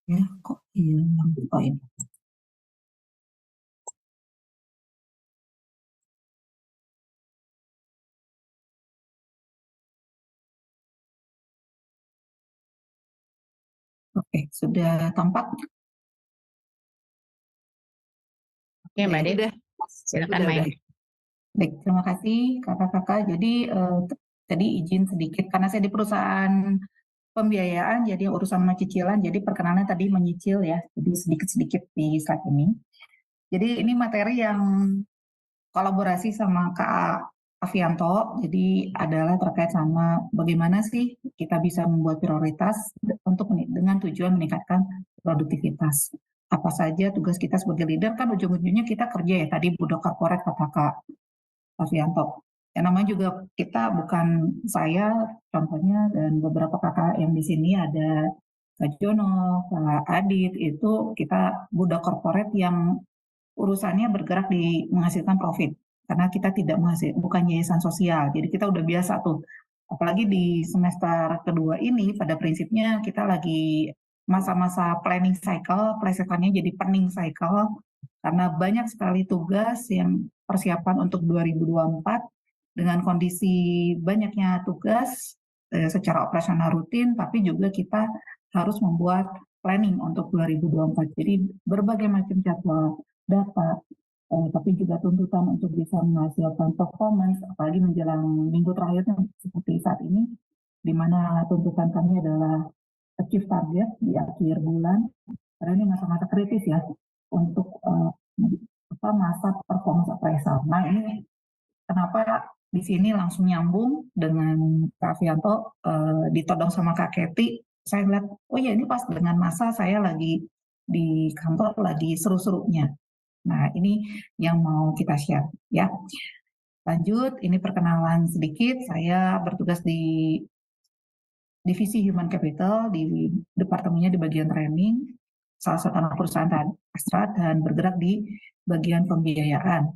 Ya, kok hilang? Oh ini. Oke, sudah tampak? Oke, Mbak Baik. Dev, Udah, silakan udah, main. udah. Baik, terima kasih kakak-kakak. Jadi tadi izin sedikit karena saya di perusahaan pembiayaan, jadi urusan sama cicilan. Jadi perkenalan tadi menyicil ya, jadi sedikit-sedikit di slide ini. Jadi ini materi yang kolaborasi sama Kak Avianto, jadi adalah terkait sama bagaimana sih kita bisa membuat prioritas untuk dengan tujuan meningkatkan produktivitas. Apa saja tugas kita sebagai leader kan ujung-ujungnya kita kerja ya, tadi budak korporat kata Kak Avianto. Yang namanya juga kita bukan saya contohnya dan beberapa kakak yang di sini ada Kak Jono, Kak Adit, itu kita budak korporat yang urusannya bergerak di menghasilkan profit karena kita tidak bukan yayasan sosial, jadi kita udah biasa tuh, apalagi di semester kedua ini pada prinsipnya kita lagi masa-masa planning cycle, plesetannya jadi planning cycle karena banyak sekali tugas yang persiapan untuk 2024 dengan kondisi banyaknya tugas secara operasional rutin, tapi juga kita harus membuat planning untuk 2024. Jadi berbagai macam jadwal data, tapi juga tuntutan untuk bisa menghasilkan performance, apalagi menjelang minggu terakhirnya seperti saat ini, di mana tuntutan kami adalah achieve target di akhir bulan, karena ini masa-masa kritis ya untuk masa performance appraisal. Nah ini kenapa di sini langsung nyambung dengan Kak Fianto, ditodong sama Kak Keti, saya lihat, oh ya ini pas dengan masa saya lagi di kantor lagi seru-serunya. Nah, ini yang mau kita share ya. Lanjut, ini perkenalan sedikit. Saya bertugas di divisi Human Capital di departemennya di bagian training, salah satu anak perusahaan Astra dan bergerak di bagian pembiayaan.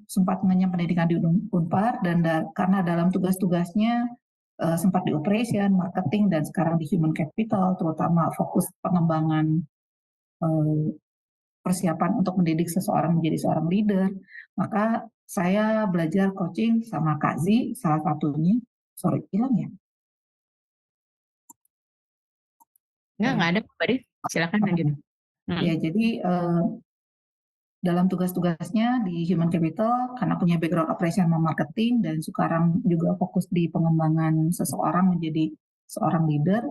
Sempat mengenyam pendidikan di Unpar dan karena dalam tugas-tugasnya sempat di operation, marketing dan sekarang di Human Capital, terutama fokus pengembangan persiapan untuk mendidik seseorang menjadi seorang leader, maka saya belajar coaching sama Kak Zi, salah satunya. Sorry, hilang ya? Nggak ada, Mbak Dev. Silakan lanjut. Ya, jadi dalam tugas-tugasnya di Human Capital, karena punya background operation sama marketing, dan sekarang juga fokus di pengembangan seseorang menjadi seorang leader,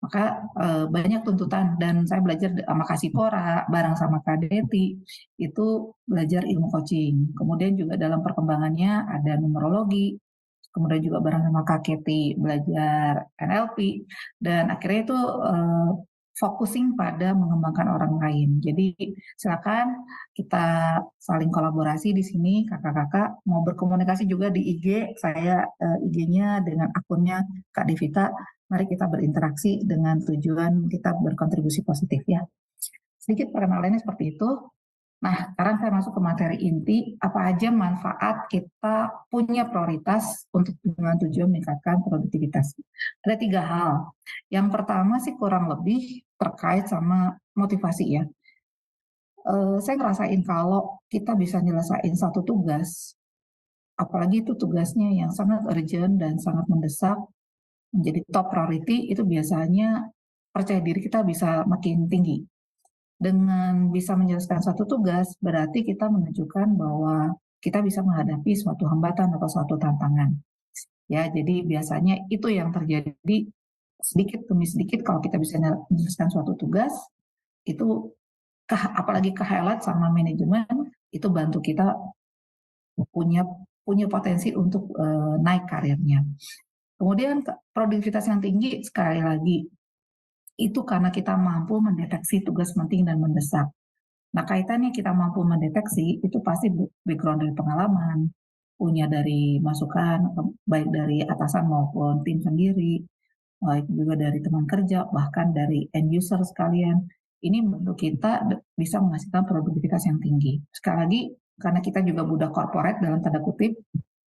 maka banyak tuntutan dan saya belajar sama Kasipora bareng sama Kak Deti itu belajar ilmu coaching. Kemudian juga dalam perkembangannya ada numerologi, kemudian juga bareng sama Kak Keti belajar NLP dan akhirnya itu focusing pada mengembangkan orang lain. Jadi silakan kita saling kolaborasi di sini kakak-kakak, mau berkomunikasi juga di IG saya, IG-nya dengan akunnya Kak Devita. Mari kita berinteraksi dengan tujuan kita berkontribusi positif ya. Sedikit perkenalannya seperti itu. Nah, sekarang saya masuk ke materi inti, apa aja manfaat kita punya prioritas untuk dengan tujuan meningkatkan produktivitas. Ada 3 hal. Yang pertama sih kurang lebih terkait sama motivasi ya. Saya ngerasain kalau kita bisa nyelesain satu tugas, apalagi itu tugasnya yang sangat urgent dan sangat mendesak, menjadi top priority, itu biasanya percaya diri kita bisa makin tinggi. Dengan bisa menyelesaikan satu tugas, berarti kita menunjukkan bahwa kita bisa menghadapi suatu hambatan atau suatu tantangan. Ya, jadi biasanya itu yang terjadi sedikit demi sedikit kalau kita bisa menyelesaikan suatu tugas, itu apalagi ke highlight sama manajemen, itu bantu kita punya punya potensi untuk naik karirnya. Kemudian produktivitas yang tinggi sekali lagi itu karena kita mampu mendeteksi tugas penting dan mendesak. Nah, kaitannya kita mampu mendeteksi itu pasti background dari pengalaman, punya dari masukan, baik dari atasan maupun tim sendiri, baik juga dari teman kerja, bahkan dari end user sekalian. Ini untuk kita bisa menghasilkan produktivitas yang tinggi. Sekali lagi, karena kita juga budak korporat dalam tanda kutip,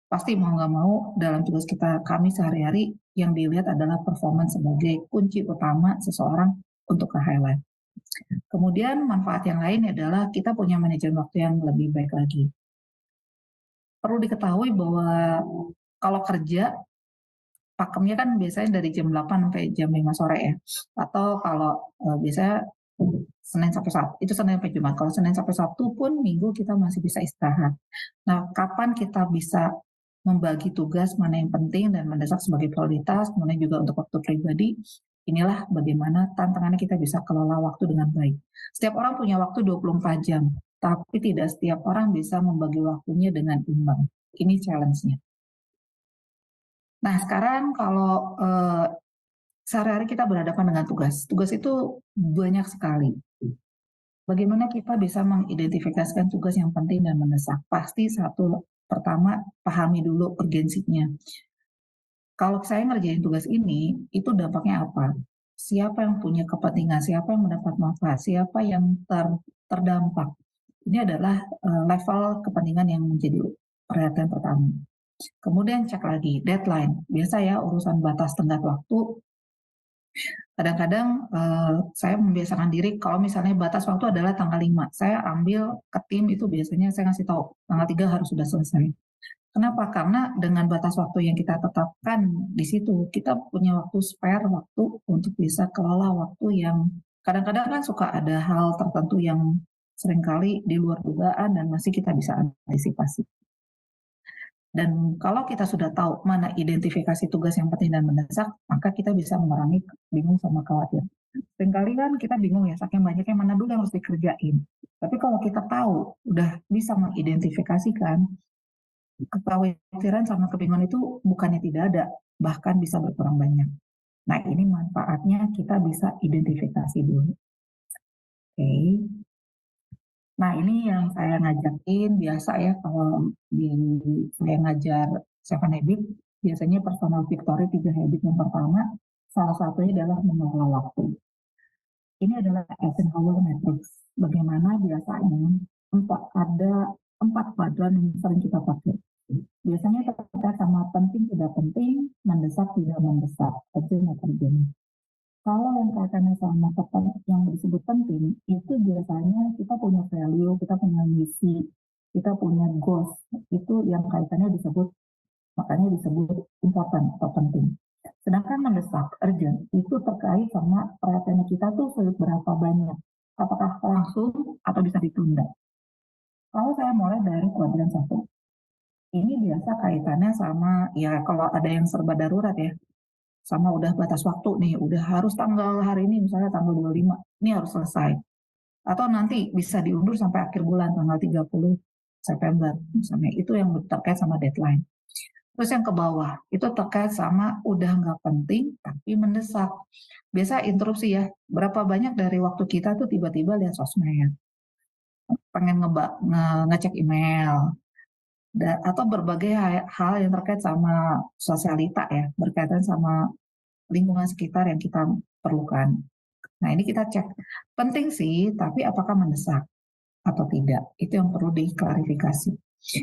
pasti mau nggak mau dalam tugas kita kami sehari-hari yang dilihat adalah performance sebagai kunci utama seseorang untuk ke highlight. Kemudian manfaat yang lain adalah kita punya manajemen waktu yang lebih baik lagi. Perlu diketahui bahwa kalau kerja, pakemnya kan biasanya dari jam 8 sampai jam 5 sore ya. Atau kalau biasanya Senin sampai Sabtu, itu Senin sampai Jumat. Kalau Senin sampai Sabtu pun Minggu kita masih bisa istirahat. Nah, kapan kita bisa membagi tugas mana yang penting dan mendesak sebagai prioritas, kemudian juga untuk waktu pribadi, inilah bagaimana tantangannya kita bisa kelola waktu dengan baik. Setiap orang punya waktu 24 jam, tapi tidak setiap orang bisa membagi waktunya dengan imbang. Ini challenge-nya. Nah, sekarang kalau sehari-hari kita berhadapan dengan tugas. Tugas itu banyak sekali. Bagaimana kita bisa mengidentifikasikan tugas yang penting dan mendesak? Pasti satu, pertama pahami dulu urgensinya. Kalau saya ngerjain tugas ini, itu dampaknya apa? Siapa yang punya kepentingan? Siapa yang mendapat manfaat? Siapa yang terdampak? Ini adalah level kepentingan yang menjadi perhatian pertama. Kemudian cek lagi deadline. Biasa ya urusan batas tenggat waktu. Kadang-kadang saya membiasakan diri kalau misalnya batas waktu adalah tanggal 5, saya ambil ke tim itu biasanya saya ngasih tahu tanggal 3 harus sudah selesai. Kenapa? Karena dengan batas waktu yang kita tetapkan di situ, kita punya waktu spare waktu untuk bisa kelola waktu yang kadang-kadang kan suka ada hal tertentu yang seringkali di luar dugaan dan masih kita bisa antisipasi. Dan kalau kita sudah tahu mana identifikasi tugas yang penting dan mendesak, maka kita bisa mengurangi bingung sama khawatir. Seringkali kan kita bingung ya, saking banyaknya mana dulu yang harus dikerjain. Tapi kalau kita tahu, udah bisa mengidentifikasikan, kekhawatiran sama kebingungan itu bukannya tidak ada, bahkan bisa berkurang banyak. Nah, ini manfaatnya kita bisa identifikasi dulu. Oke. Nah, ini yang saya ngajakin biasa ya kalau saya ngajar 7 Habit, biasanya personal victory 3 habit yang pertama, salah satunya adalah mengelola waktu. Ini adalah Eisenhower Matrix. Bagaimana biasanya ada 4 kuadran yang sering kita pakai. Biasanya terkait sama penting tidak penting, mendesak tidak mendesak, urgent atau urgent. Kalau yang kaitannya sama yang disebut penting, itu biasanya kita punya value, kita punya misi, kita punya goals. Itu yang kaitannya makanya disebut important atau penting. Sedangkan mendesak, urgent, itu terkait sama perhatian kita tuh seberapa banyak. Apakah langsung atau bisa ditunda. Kalau saya mulai dari kuadran 1, ini biasa kaitannya sama, ya kalau ada yang serba darurat ya, sama udah batas waktu nih, udah harus tanggal hari ini misalnya tanggal 25, ini harus selesai. Atau nanti bisa diundur sampai akhir bulan tanggal 30 September misalnya, itu yang terkait sama deadline. Terus yang ke bawah, itu terkait sama udah nggak penting tapi mendesak. Biasa interupsi ya, berapa banyak dari waktu kita tuh tiba-tiba lihat sosmed, pengen ngecek email, atau berbagai hal yang terkait sama sosialita ya, berkaitan sama lingkungan sekitar yang kita perlukan. Nah, ini kita cek. Penting sih, tapi apakah mendesak atau tidak? Itu yang perlu diklarifikasi.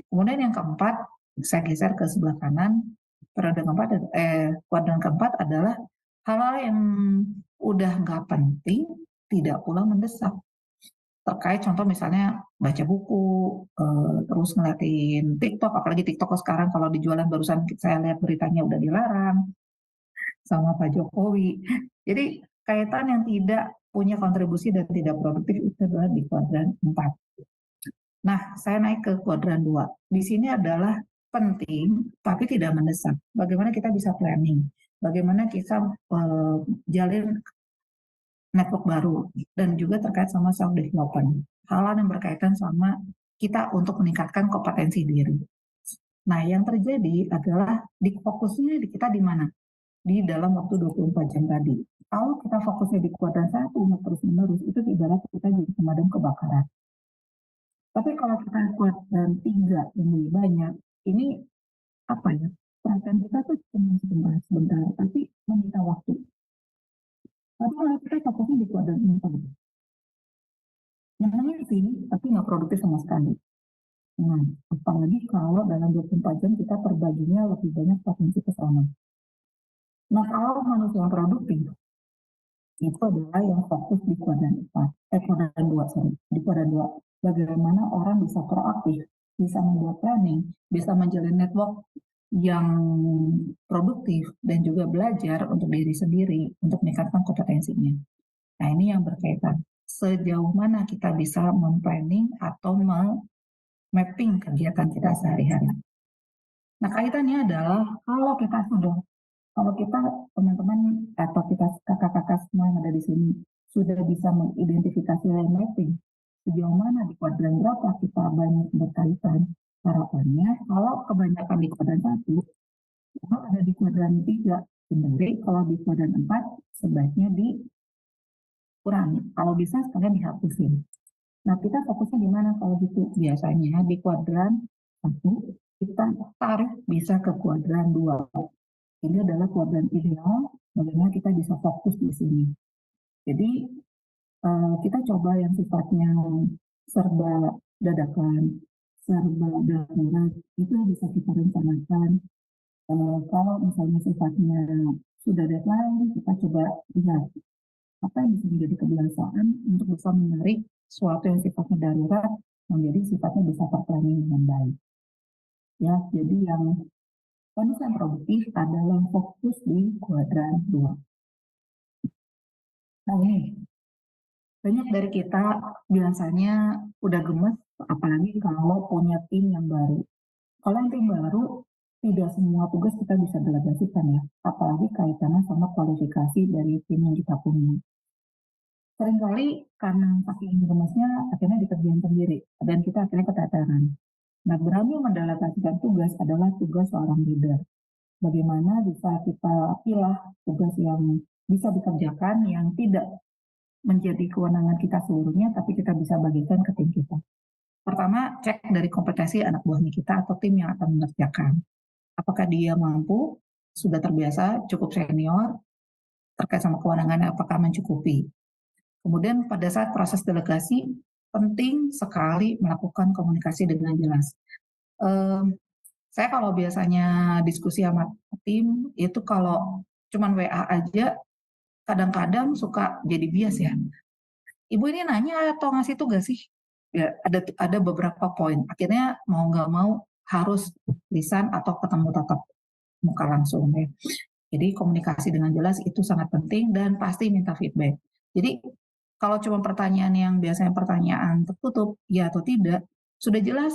Kemudian yang keempat, saya geser ke sebelah kanan. Kuadran keempat adalah hal-hal yang udah nggak penting, tidak pula mendesak. Terkait contoh misalnya baca buku, terus ngeliatin TikTok, apalagi TikTok sekarang kalau di jualan barusan saya lihat beritanya udah dilarang sama Pak Jokowi. Jadi kaitan yang tidak punya kontribusi dan tidak produktif itu adalah di kuadran 4. Nah, saya naik ke kuadran 2. Di sini adalah penting tapi tidak mendesak. Bagaimana kita bisa planning? Bagaimana kita jalin network baru dan juga terkait sama self development. Hal-hal yang berkaitan sama kita untuk meningkatkan kompetensi diri. Nah, yang terjadi adalah fokusnya kita di mana? Di dalam waktu 24 jam tadi. Kalau kita fokusnya di kuadran 1 terus-menerus, itu ibarat kita jadi pemadam kebakaran. Tapi kalau kita kuadran 3 yang lebih banyak, ini apa ya? Perhatian kita tuh cuma sebentar, tapi meminta waktu. Tapi kalau kita fokusnya di kuadran 4, nyenengin sih, tapi nggak produktif sama sekali. Nah, apalagi kalau dalam 24 jam kita terbaginya lebih banyak potensi kesana. Nah, kalau manusia yang produktif, Itu adalah yang fokus di kuadran 4, kuadran 2, sorry, di kuadran 2. Bagaimana orang bisa proaktif, bisa membuat planning, bisa menjalin network yang produktif, dan juga belajar untuk diri sendiri, untuk meningkatkan kompetensinya. Nah, ini yang berkaitan. Sejauh mana kita bisa memplanning atau mapping kegiatan kita sehari-hari. Nah, kaitannya adalah kalau kita teman-teman atau kita kakak-kakak semua yang ada di sini sudah bisa mengidentifikasi line mapping, sejauh mana di kuadran berapa kita banyak berkaitan, harapannya kalau kebanyakan di kuadran 1, kalau ada di kuadran 3, hindari. Kalau di kuadran 4, sebaiknya dikurangi. Kalau bisa sekalian dihapusin. Nah, kita fokusnya di mana kalau gitu? Biasanya di kuadran 1, kita tarik bisa ke kuadran 2. Ini adalah kuadran ideal, bagaimana kita bisa fokus di sini. Jadi, kita coba yang sifatnya serba dadakan, serba darurat, itu bisa kita rencanakan. Kalau misalnya sifatnya sudah deadline, kita coba lihat apa yang bisa menjadi kebiasaan untuk bisa menarik suatu yang sifatnya darurat menjadi sifatnya bisa terplanning dengan baik. Ya, jadi yang kondisi yang produktif adalah fokus di kuadran 2. Nah, ini banyak dari kita biasanya udah gemes, apalagi kalau punya tim yang baru. Kalau yang tim baru, tidak semua tugas kita bisa delegasikan ya, apalagi kaitannya sama kualifikasi dari tim yang kita punya. Seringkali karena saking gemesnya, akhirnya dikerjain sendiri, dan kita akhirnya keteteran. Nah, berani mendelegasikan tugas adalah tugas seorang leader. Bagaimana bisa kita pilih tugas yang bisa dikerjakan, yang tidak menjadi kewenangan kita seluruhnya, tapi kita bisa bagikan ke tim kita. Pertama, cek dari kompetensi anak buahnya kita atau tim yang akan mengerjakan. Apakah dia mampu, sudah terbiasa, cukup senior, terkait sama kewenangannya apakah mencukupi. Kemudian pada saat proses delegasi, penting sekali melakukan komunikasi dengan jelas. Saya kalau biasanya diskusi sama tim, itu kalau cuman WA aja, kadang-kadang suka jadi bias ya. Ibu ini nanya atau ngasih tugas sih? Ya, ada beberapa poin. Akhirnya mau nggak mau harus lisan atau ketemu tatap muka langsung ya. Jadi komunikasi dengan jelas itu sangat penting dan pasti minta feedback. Jadi kalau cuma pertanyaan yang biasanya pertanyaan tertutup, ya atau tidak, sudah jelas.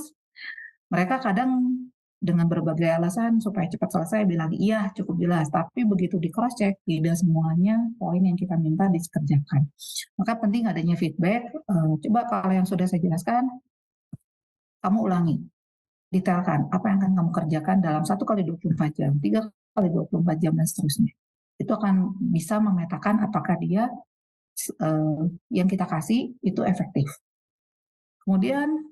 Mereka kadang dengan berbagai alasan supaya cepat selesai bilang iya cukup jelas, tapi begitu di cross check tidak semuanya poin yang kita minta dikerjakan. Maka penting adanya feedback. Coba kalau yang sudah saya jelaskan, kamu ulangi, detailkan apa yang akan kamu kerjakan dalam 1 kali 24 jam, 3 kali 24 jam, dan seterusnya. Itu akan bisa memetakan apakah dia yang kita kasih itu efektif. Kemudian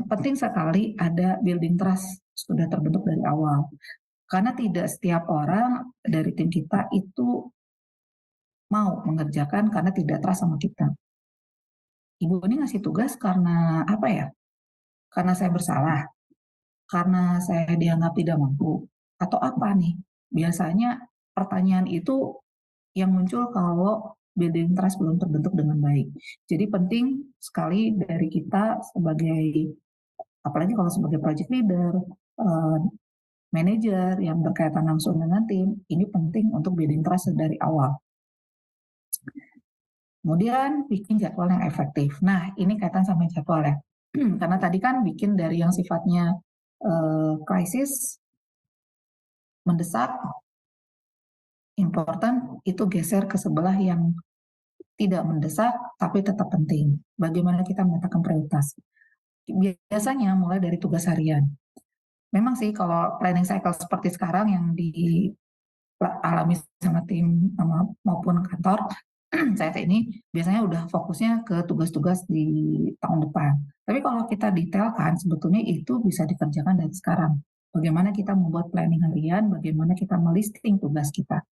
penting sekali ada building trust sudah terbentuk dari awal. Karena tidak setiap orang dari tim kita itu mau mengerjakan karena tidak trust sama kita. Ibu ini ngasih tugas karena apa ya? Karena saya bersalah, karena saya dianggap tidak mampu, atau apa nih? Biasanya pertanyaan itu yang muncul kalau building trust belum terbentuk dengan baik. Jadi penting sekali dari kita sebagai, apalagi kalau sebagai project leader, manajer yang berkaitan langsung dengan tim, ini penting untuk building trust dari awal. Kemudian bikin jadwal yang efektif. Nah, ini kaitan sama jadwal ya. Karena tadi kan bikin dari yang sifatnya krisis, mendesak, important, itu geser ke sebelah yang tidak mendesak tapi tetap penting. Bagaimana kita menetapkan prioritas? Biasanya mulai dari tugas harian. Memang sih kalau planning cycle seperti sekarang yang dialami sama tim maupun kantor saya ini biasanya udah fokusnya ke tugas-tugas di tahun depan. Tapi kalau kita detailkan, sebetulnya itu bisa dikerjakan dari sekarang. Bagaimana kita membuat planning harian, bagaimana kita melisting tugas kita.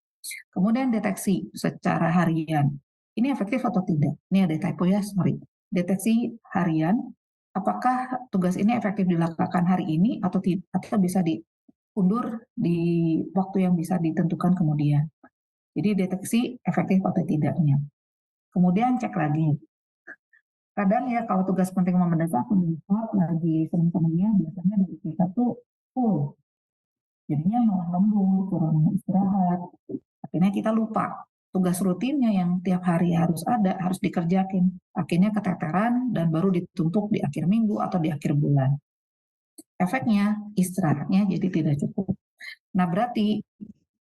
Kemudian deteksi secara harian. Ini efektif atau tidak? Ini ada typo ya, sorry. Deteksi harian, apakah tugas ini efektif dilakukan hari ini atau bisa diundur di waktu yang bisa ditentukan kemudian. Jadi deteksi efektif atau tidaknya. Kemudian cek lagi. Kadang ya kalau tugas penting mau mendesak, lagi seneng-senengnya biasanya dari kita tuh full. Jadinya malah lembur, kurang istirahat. Akhirnya kita lupa tugas rutinnya yang tiap hari harus ada, harus dikerjakin. Akhirnya keteteran dan baru ditumpuk di akhir minggu atau di akhir bulan. Efeknya istirahatnya jadi tidak cukup. Nah berarti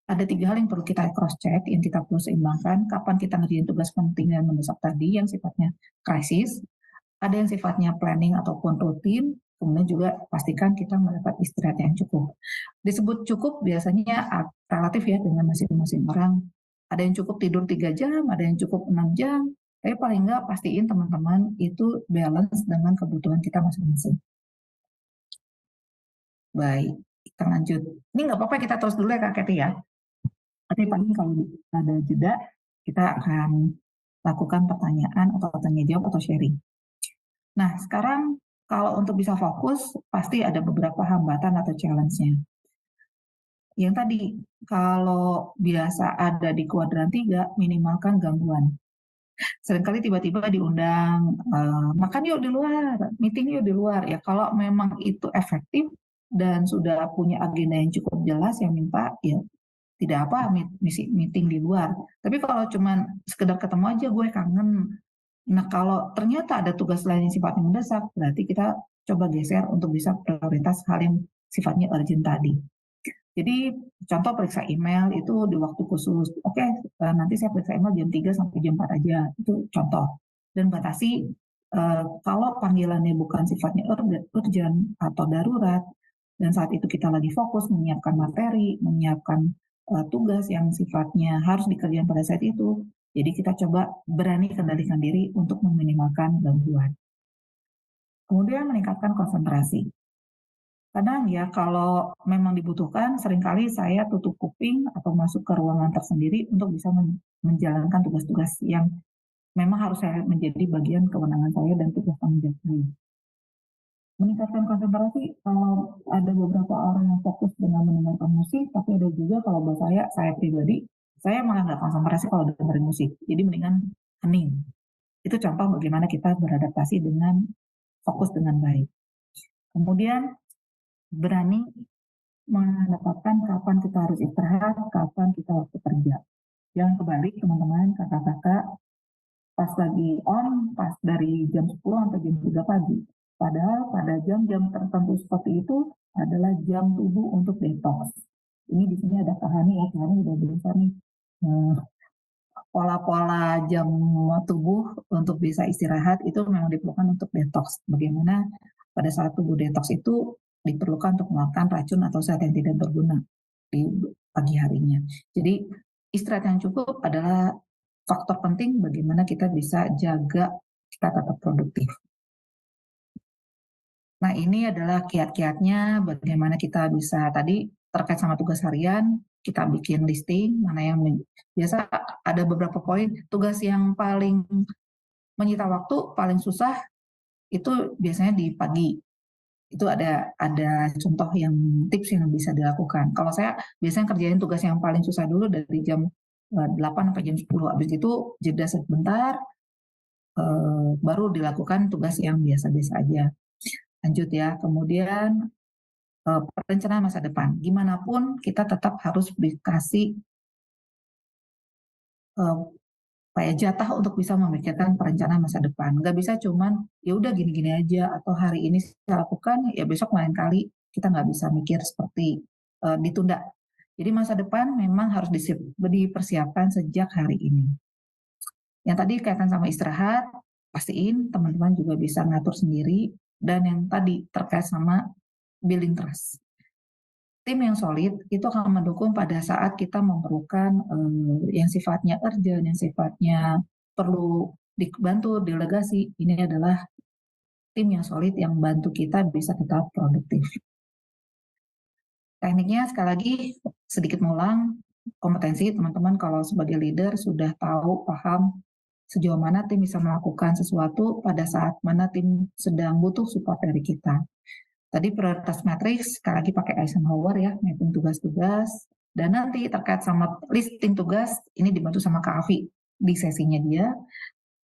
ada 3 hal yang perlu kita cross check, yang kita perlu seimbangkan. Kapan kita ngerjain tugas penting dan mendesak tadi yang sifatnya krisis, ada yang sifatnya planning ataupun rutin, kemudian juga pastikan kita mendapat istirahat yang cukup. Disebut cukup biasanya relatif ya dengan masing-masing orang. Ada yang cukup tidur 3 jam, ada yang cukup 6 jam, tapi paling enggak pastiin teman-teman itu balance dengan kebutuhan kita masing-masing. Baik, kita lanjut. Ini nggak apa-apa kita terus dulu ya Kak Keti ya. Tapi paling kalau ada jeda, kita akan lakukan pertanyaan atau tanya jawab atau sharing. Nah, sekarang kalau untuk bisa fokus, pasti ada beberapa hambatan atau challenge-nya. Yang tadi, kalau biasa ada di kuadran 3, minimalkan gangguan. Seringkali tiba-tiba diundang, makan yuk di luar, meeting yuk di luar. Ya kalau memang itu efektif dan sudah punya agenda yang cukup jelas yang minta, ya tidak apa meeting di luar. Tapi kalau cuman sekedar ketemu aja gue kangen. Nah kalau ternyata ada tugas lain yang sifatnya mendesak, berarti kita coba geser untuk bisa prioritas hal yang sifatnya urgent tadi. Jadi contoh periksa email itu di waktu khusus. Oke, nanti saya periksa email jam 3 sampai jam 4 aja. Itu contoh. Dan batasi kalau panggilannya bukan sifatnya urgent atau darurat, dan saat itu kita lagi fokus menyiapkan materi, menyiapkan tugas yang sifatnya harus dikerjakan pada saat itu, jadi kita coba berani kendalikan diri untuk meminimalkan gangguan. Kemudian meningkatkan konsentrasi. Kadang ya kalau memang dibutuhkan, seringkali saya tutup kuping atau masuk ke ruangan tersendiri untuk bisa menjalankan tugas-tugas yang memang harus saya menjadi bagian kewenangan saya dan tugas tanggung jawab saya. Meningkatkan konsentrasi, kalau ada beberapa orang yang fokus dengan mendengarkan musik, tapi ada juga kalau buat saya pribadi, saya malah nggak konsentrasi kalau dengerin musik. Jadi mendingan hening. Itu contoh bagaimana kita beradaptasi dengan fokus dengan baik. Kemudian berani menetapkan kapan kita harus istirahat, kapan kita waktu kerja. Jangan kebalik teman-teman, kakak-kakak, pas lagi pas dari jam 10 sampai jam 3 pagi. Padahal pada jam-jam tertentu seperti itu adalah jam tubuh untuk detox. Ini di sini ada Kahani ya, Kahani udah biasa nih pola-pola jam tubuh untuk bisa istirahat itu memang diperlukan untuk detox. Bagaimana pada saat tubuh detox itu diperlukan untuk melakukan racun atau zat yang tidak berguna di pagi harinya. Jadi istirahat yang cukup adalah faktor penting bagaimana kita bisa jaga kita tetap produktif. Nah ini adalah kiat-kiatnya bagaimana kita bisa tadi terkait sama tugas harian, kita bikin listing, mana yang biasa ada beberapa poin, tugas yang paling menyita waktu, paling susah, itu biasanya di pagi. Itu ada contoh yang tips yang bisa dilakukan. Kalau saya biasanya kerjain tugas yang paling susah dulu dari jam 8 sampai jam 10. Habis itu jeda sebentar, baru dilakukan tugas yang biasa-biasa aja. Lanjut ya, kemudian perencanaan masa depan. Gimana pun kita tetap harus dikasih kayak jatah untuk bisa memikirkan perencanaan masa depan. Nggak bisa cuman ya udah gini-gini aja atau hari ini saya lakukan ya besok lain kali kita nggak bisa mikir seperti ditunda. Jadi masa depan memang harus dipersiapkan sejak hari ini. Yang tadi kaitan sama istirahat, pastiin teman-teman juga bisa ngatur sendiri dan yang tadi terkait sama building trust. Tim yang solid itu akan mendukung pada saat kita memerlukan yang sifatnya urgent, yang sifatnya perlu dibantu delegasi. Ini adalah tim yang solid yang bantu kita bisa tetap produktif. Tekniknya sekali lagi sedikit ngulang, kompetensi teman-teman kalau sebagai leader sudah tahu, paham sejauh mana tim bisa melakukan sesuatu pada saat mana tim sedang butuh support dari kita. Tadi prioritas matriks, sekali lagi pakai Eisenhower ya, mapping tugas-tugas. Dan nanti terkait sama listing tugas, ini dibantu sama Kak Afi di sesinya dia.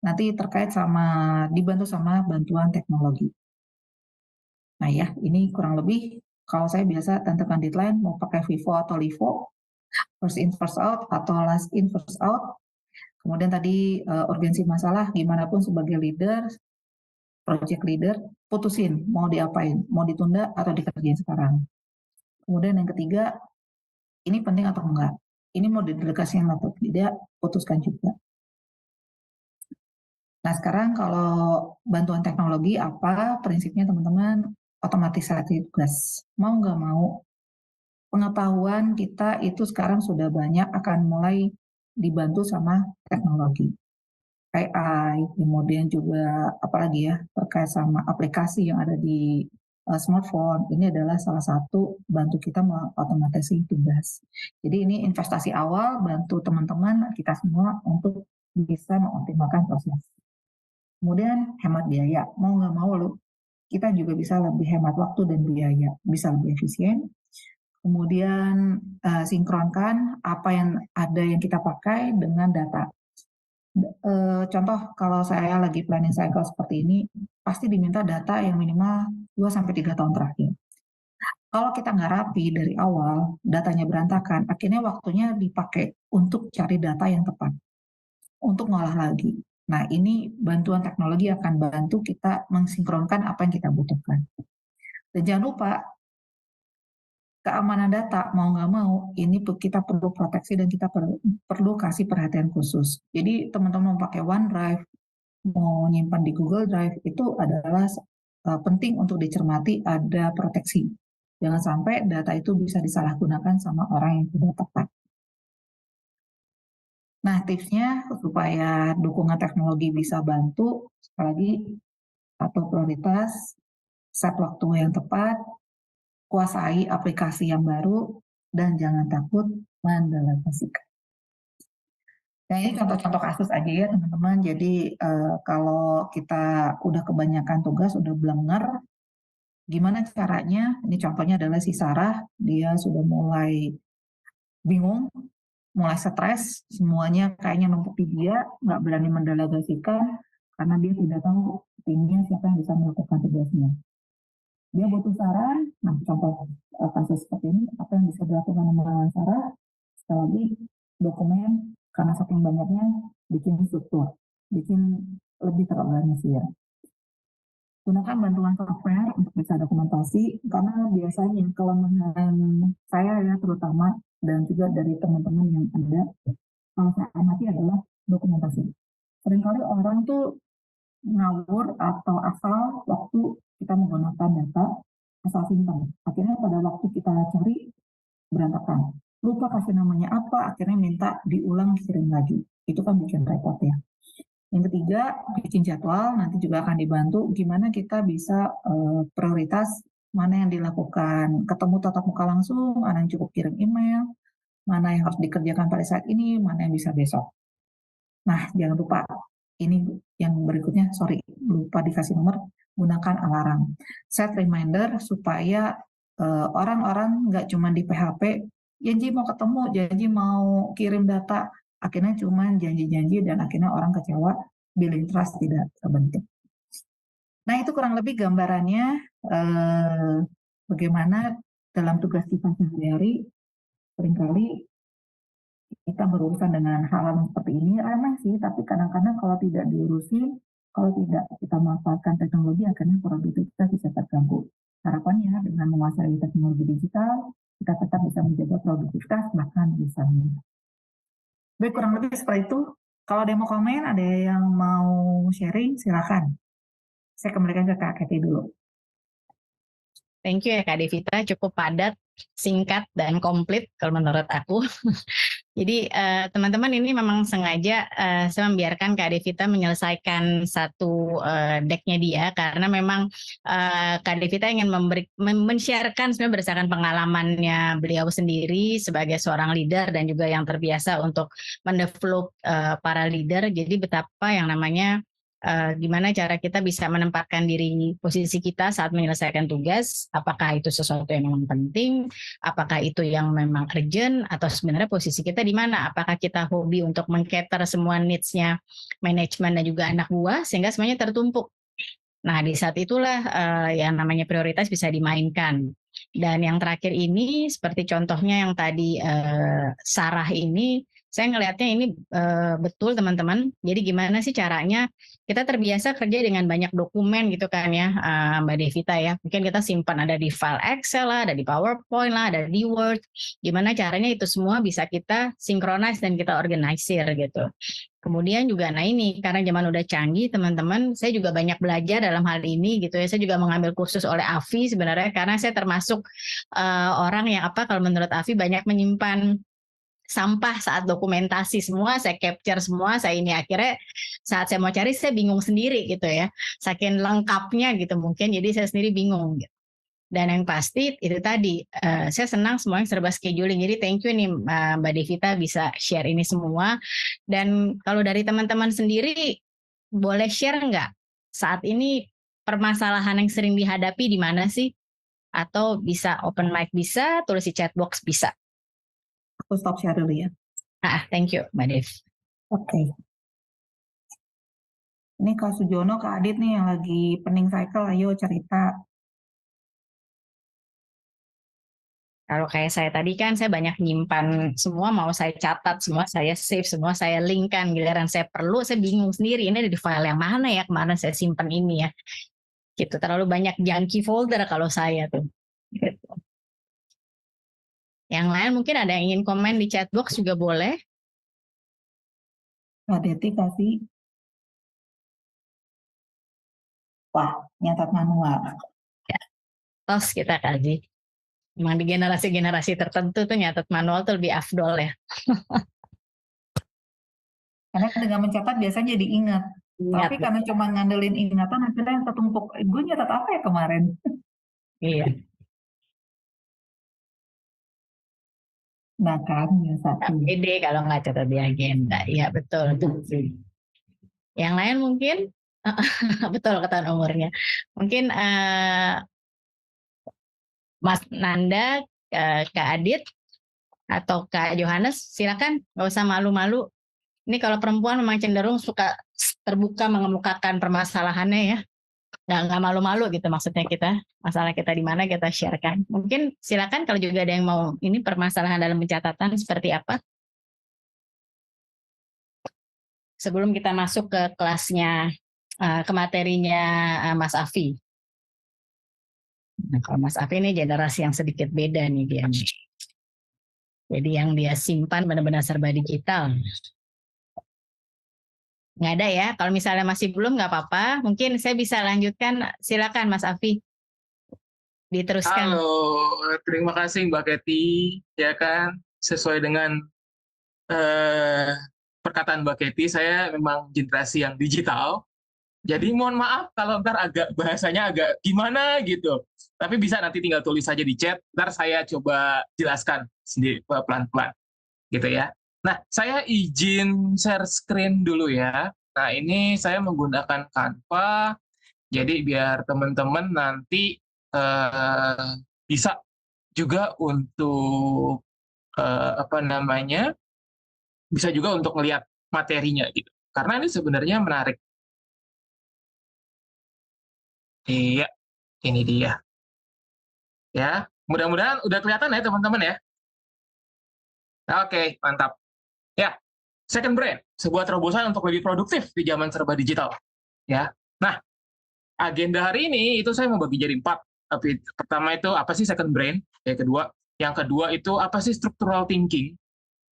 Nanti terkait sama dibantu sama bantuan teknologi. Nah ya, ini kurang lebih kalau saya biasa tentukan deadline mau pakai Vivo atau Livo, first in first out atau last in first out. Kemudian tadi urgensi masalah, gimana pun sebagai leader, project leader, putusin mau diapain, mau ditunda atau dikerjain sekarang. Kemudian yang ketiga, ini penting atau enggak? Ini mau didelegasikan atau tidak, putuskan juga. Nah sekarang kalau bantuan teknologi apa prinsipnya teman-teman? Otomatisasi tugas. Mau nggak mau, pengetahuan kita itu sekarang sudah banyak akan mulai dibantu sama teknologi. AI, kemudian juga apalagi ya terkait sama aplikasi yang ada di smartphone, ini adalah salah satu bantu kita mengotomatisasi tugas. Jadi ini investasi awal bantu teman-teman kita semua untuk bisa mengoptimalkan proses. Kemudian hemat biaya, mau nggak mau lo, kita juga bisa lebih hemat waktu dan biaya, bisa lebih efisien. Kemudian sinkronkan apa yang ada yang kita pakai dengan data. Contoh kalau saya lagi planning cycle seperti ini, pasti diminta data yang minimal 2-3 tahun terakhir. Kalau kita nggak rapi dari awal, datanya berantakan, akhirnya waktunya dipakai untuk cari data yang tepat, untuk ngolah lagi. Nah, ini bantuan teknologi akan bantu kita mensinkronkan apa yang kita butuhkan. Dan jangan lupa, keamanan data mau nggak mau, ini kita perlu proteksi dan kita perlu kasih perhatian khusus. Jadi teman-teman mau pakai OneDrive, mau nyimpan di Google Drive, itu adalah penting untuk dicermati ada proteksi. Jangan sampai data itu bisa disalahgunakan sama orang yang tidak tepat. Nah, tipsnya supaya dukungan teknologi bisa bantu, sekali lagi, satu prioritas, set waktu yang tepat, kuasai aplikasi yang baru, dan jangan takut mendelegasikan. Nah, ini contoh-contoh kasus aja ya teman-teman. Jadi kalau kita udah kebanyakan tugas, udah blenger, gimana caranya? Ini contohnya adalah si Sarah, dia sudah mulai bingung, mulai stres, semuanya kayaknya numpuk di dia, nggak berani mendelegasikan, karena dia tidak tahu timnya siapa yang bisa melakukan tugasnya. Dia butuh saran, nah contoh kasus seperti ini, apa yang bisa dilakukan sama Sarah? Sekali lagi, dokumen, karena saking banyaknya, bikin struktur, bikin lebih terorganisir. Gunakan bantuan software untuk bisa dokumentasi, karena biasanya kelemahan saya ya terutama, dan juga dari teman-teman yang ada, kalau saya amati adalah dokumentasi. Seringkali orang tuh ngawur atau asal waktu kita menggunakan data, asal simpan. Akhirnya pada waktu kita cari, berantakan. Lupa kasih namanya apa, akhirnya minta diulang kirim lagi. Itu kan bikin repot ya. Yang ketiga, bikin jadwal, nanti juga akan dibantu gimana kita bisa prioritas mana yang dilakukan ketemu tatap muka langsung, mana yang cukup kirim email, mana yang harus dikerjakan pada saat ini, mana yang bisa besok. Nah, jangan lupa, ini yang berikutnya, sorry, lupa dikasih nomor, gunakan alarm. Set reminder supaya orang-orang nggak cuma di PHP, janji mau ketemu, janji mau kirim data, akhirnya cuma janji-janji dan akhirnya orang kecewa, building trust tidak terbentuk. Nah itu kurang lebih gambarannya bagaimana dalam tugas kita sehari-hari seringkali kita berurusan dengan hal-hal seperti ini remeh sih, tapi kadang-kadang kalau tidak diurusin, kalau tidak kita manfaatkan teknologi, akhirnya produktivitas bisa terganggu. Harapannya dengan menguasai teknologi digital, kita tetap bisa menjaga produktivitas, bahkan bisa meningkat. Baik, kurang lebih seperti itu. Kalau ada yang mau komen, ada yang mau sharing, silakan. Saya kembalikan ke Kak Keti dulu. Thank you ya Kak Devita, cukup padat, singkat, dan komplit kalau menurut aku. Jadi teman-teman ini memang sengaja saya membiarkan Kak Devita menyelesaikan satu decknya dia, karena memang Kak Devita ingin men-sharekan sebenarnya berdasarkan pengalamannya beliau sendiri sebagai seorang leader dan juga yang terbiasa untuk mendevelop para leader. Jadi betapa yang namanya gimana cara kita bisa menempatkan diri posisi kita saat menyelesaikan tugas, apakah itu sesuatu yang memang penting, apakah itu yang memang urgent, atau sebenarnya posisi kita di mana, apakah kita hobi untuk mengcater semua needs-nya manajemen dan juga anak buah sehingga semuanya tertumpuk. Nah, di saat itulah yang namanya prioritas bisa dimainkan. Dan yang terakhir ini, seperti contohnya yang tadi Sarah ini, saya ngelihatnya ini betul teman-teman. Jadi gimana sih caranya kita terbiasa kerja dengan banyak dokumen gitu kan ya, Mbak Devita ya. Mungkin kita simpan ada di file Excel lah, ada di PowerPoint lah, ada di Word. Gimana caranya itu semua bisa kita synchronize dan kita organisir gitu. Kemudian juga, nah ini karena zaman udah canggih teman-teman, saya juga banyak belajar dalam hal ini gitu ya. Saya juga mengambil kursus oleh Afi sebenarnya karena saya termasuk orang yang kalau menurut Afi banyak menyimpan sampah saat dokumentasi semua, saya capture semua, saya ini akhirnya saat saya mau cari saya bingung sendiri gitu ya. Saking lengkapnya gitu mungkin, jadi saya sendiri bingung gitu. Dan yang pasti itu tadi, saya senang semuanya serba scheduling. Jadi thank you nih Mbak Devita bisa share ini semua. Dan kalau dari teman-teman sendiri, boleh share nggak saat ini permasalahan yang sering dihadapi di mana sih? Atau bisa open mic bisa, tulis di chat box bisa. Aku stop share dulu ya. Thank you Mbak Dev. Oke. Ini Kak Sujono, Kak Adit nih yang lagi pening cycle, ayo cerita. Kalau kayak saya tadi kan saya banyak nyimpan semua, mau saya catat semua, saya save semua, saya linkkan. Giliran saya perlu, saya bingung sendiri. Ini ada di file yang mana ya, kemana saya simpan ini ya. Gitu, terlalu banyak junky folder kalau saya tuh. Gitu. Yang lain mungkin ada yang ingin komen di chat box juga boleh. Kak Deti kasih. Wah, nyatat manual. Ya, tos kita kasih. Memang di generasi-generasi tertentu tuh nyatat manual tuh lebih afdol ya. Karena dengan mencatat biasanya jadi ingat. Tapi karena cuma ngandelin ingatan, akhirnya yang tertumpuk. Gue nyatat apa ya kemarin? Iya. Nah kan, ya satu. Pede kalau nggak catat di agenda. Iya betul. Yang lain mungkin, betul ketahuan umurnya. Mungkin Mas Nanda, Kak Adit, atau Kak Johannes, silakan, nggak usah malu-malu. Ini kalau perempuan memang cenderung suka terbuka mengemukakan permasalahannya ya, nggak malu-malu gitu maksudnya kita. Masalah kita di mana kita sharekan. Mungkin silakan kalau juga ada yang mau ini permasalahan dalam pencatatan seperti apa. Sebelum kita masuk ke kelasnya, ke materinya Mas Afi. Nah, kalau Mas Afi ini generasi yang sedikit beda nih dia. Jadi yang dia simpan benar-benar serba digital. Nggak ada ya. Kalau misalnya masih belum nggak apa-apa. Mungkin saya bisa lanjutkan. Silakan Mas Afi. Diteruskan. Halo, terima kasih Mbak Kety. Ya kan, sesuai dengan perkataan Mbak Kety, saya memang generasi yang digital. Jadi mohon maaf kalau ntar agak bahasanya agak gimana gitu. Tapi bisa nanti tinggal tulis saja di chat, ntar saya coba jelaskan sendiri pelan-pelan gitu ya. Nah, saya izin share screen dulu ya. Nah, ini saya menggunakan Canva, jadi biar teman-teman nanti bisa juga untuk bisa juga untuk melihat materinya gitu. Karena ini sebenarnya menarik. Iya, ini dia. Ya, mudah-mudahan udah kelihatan ya teman-teman ya. Oke, mantap. Ya, second brain, sebuah terobosan untuk lebih produktif di zaman serba digital. Ya, nah agenda hari ini itu saya mau bagi jadi 4. Tapi pertama itu apa sih second brain? Yang kedua itu apa sih structural thinking?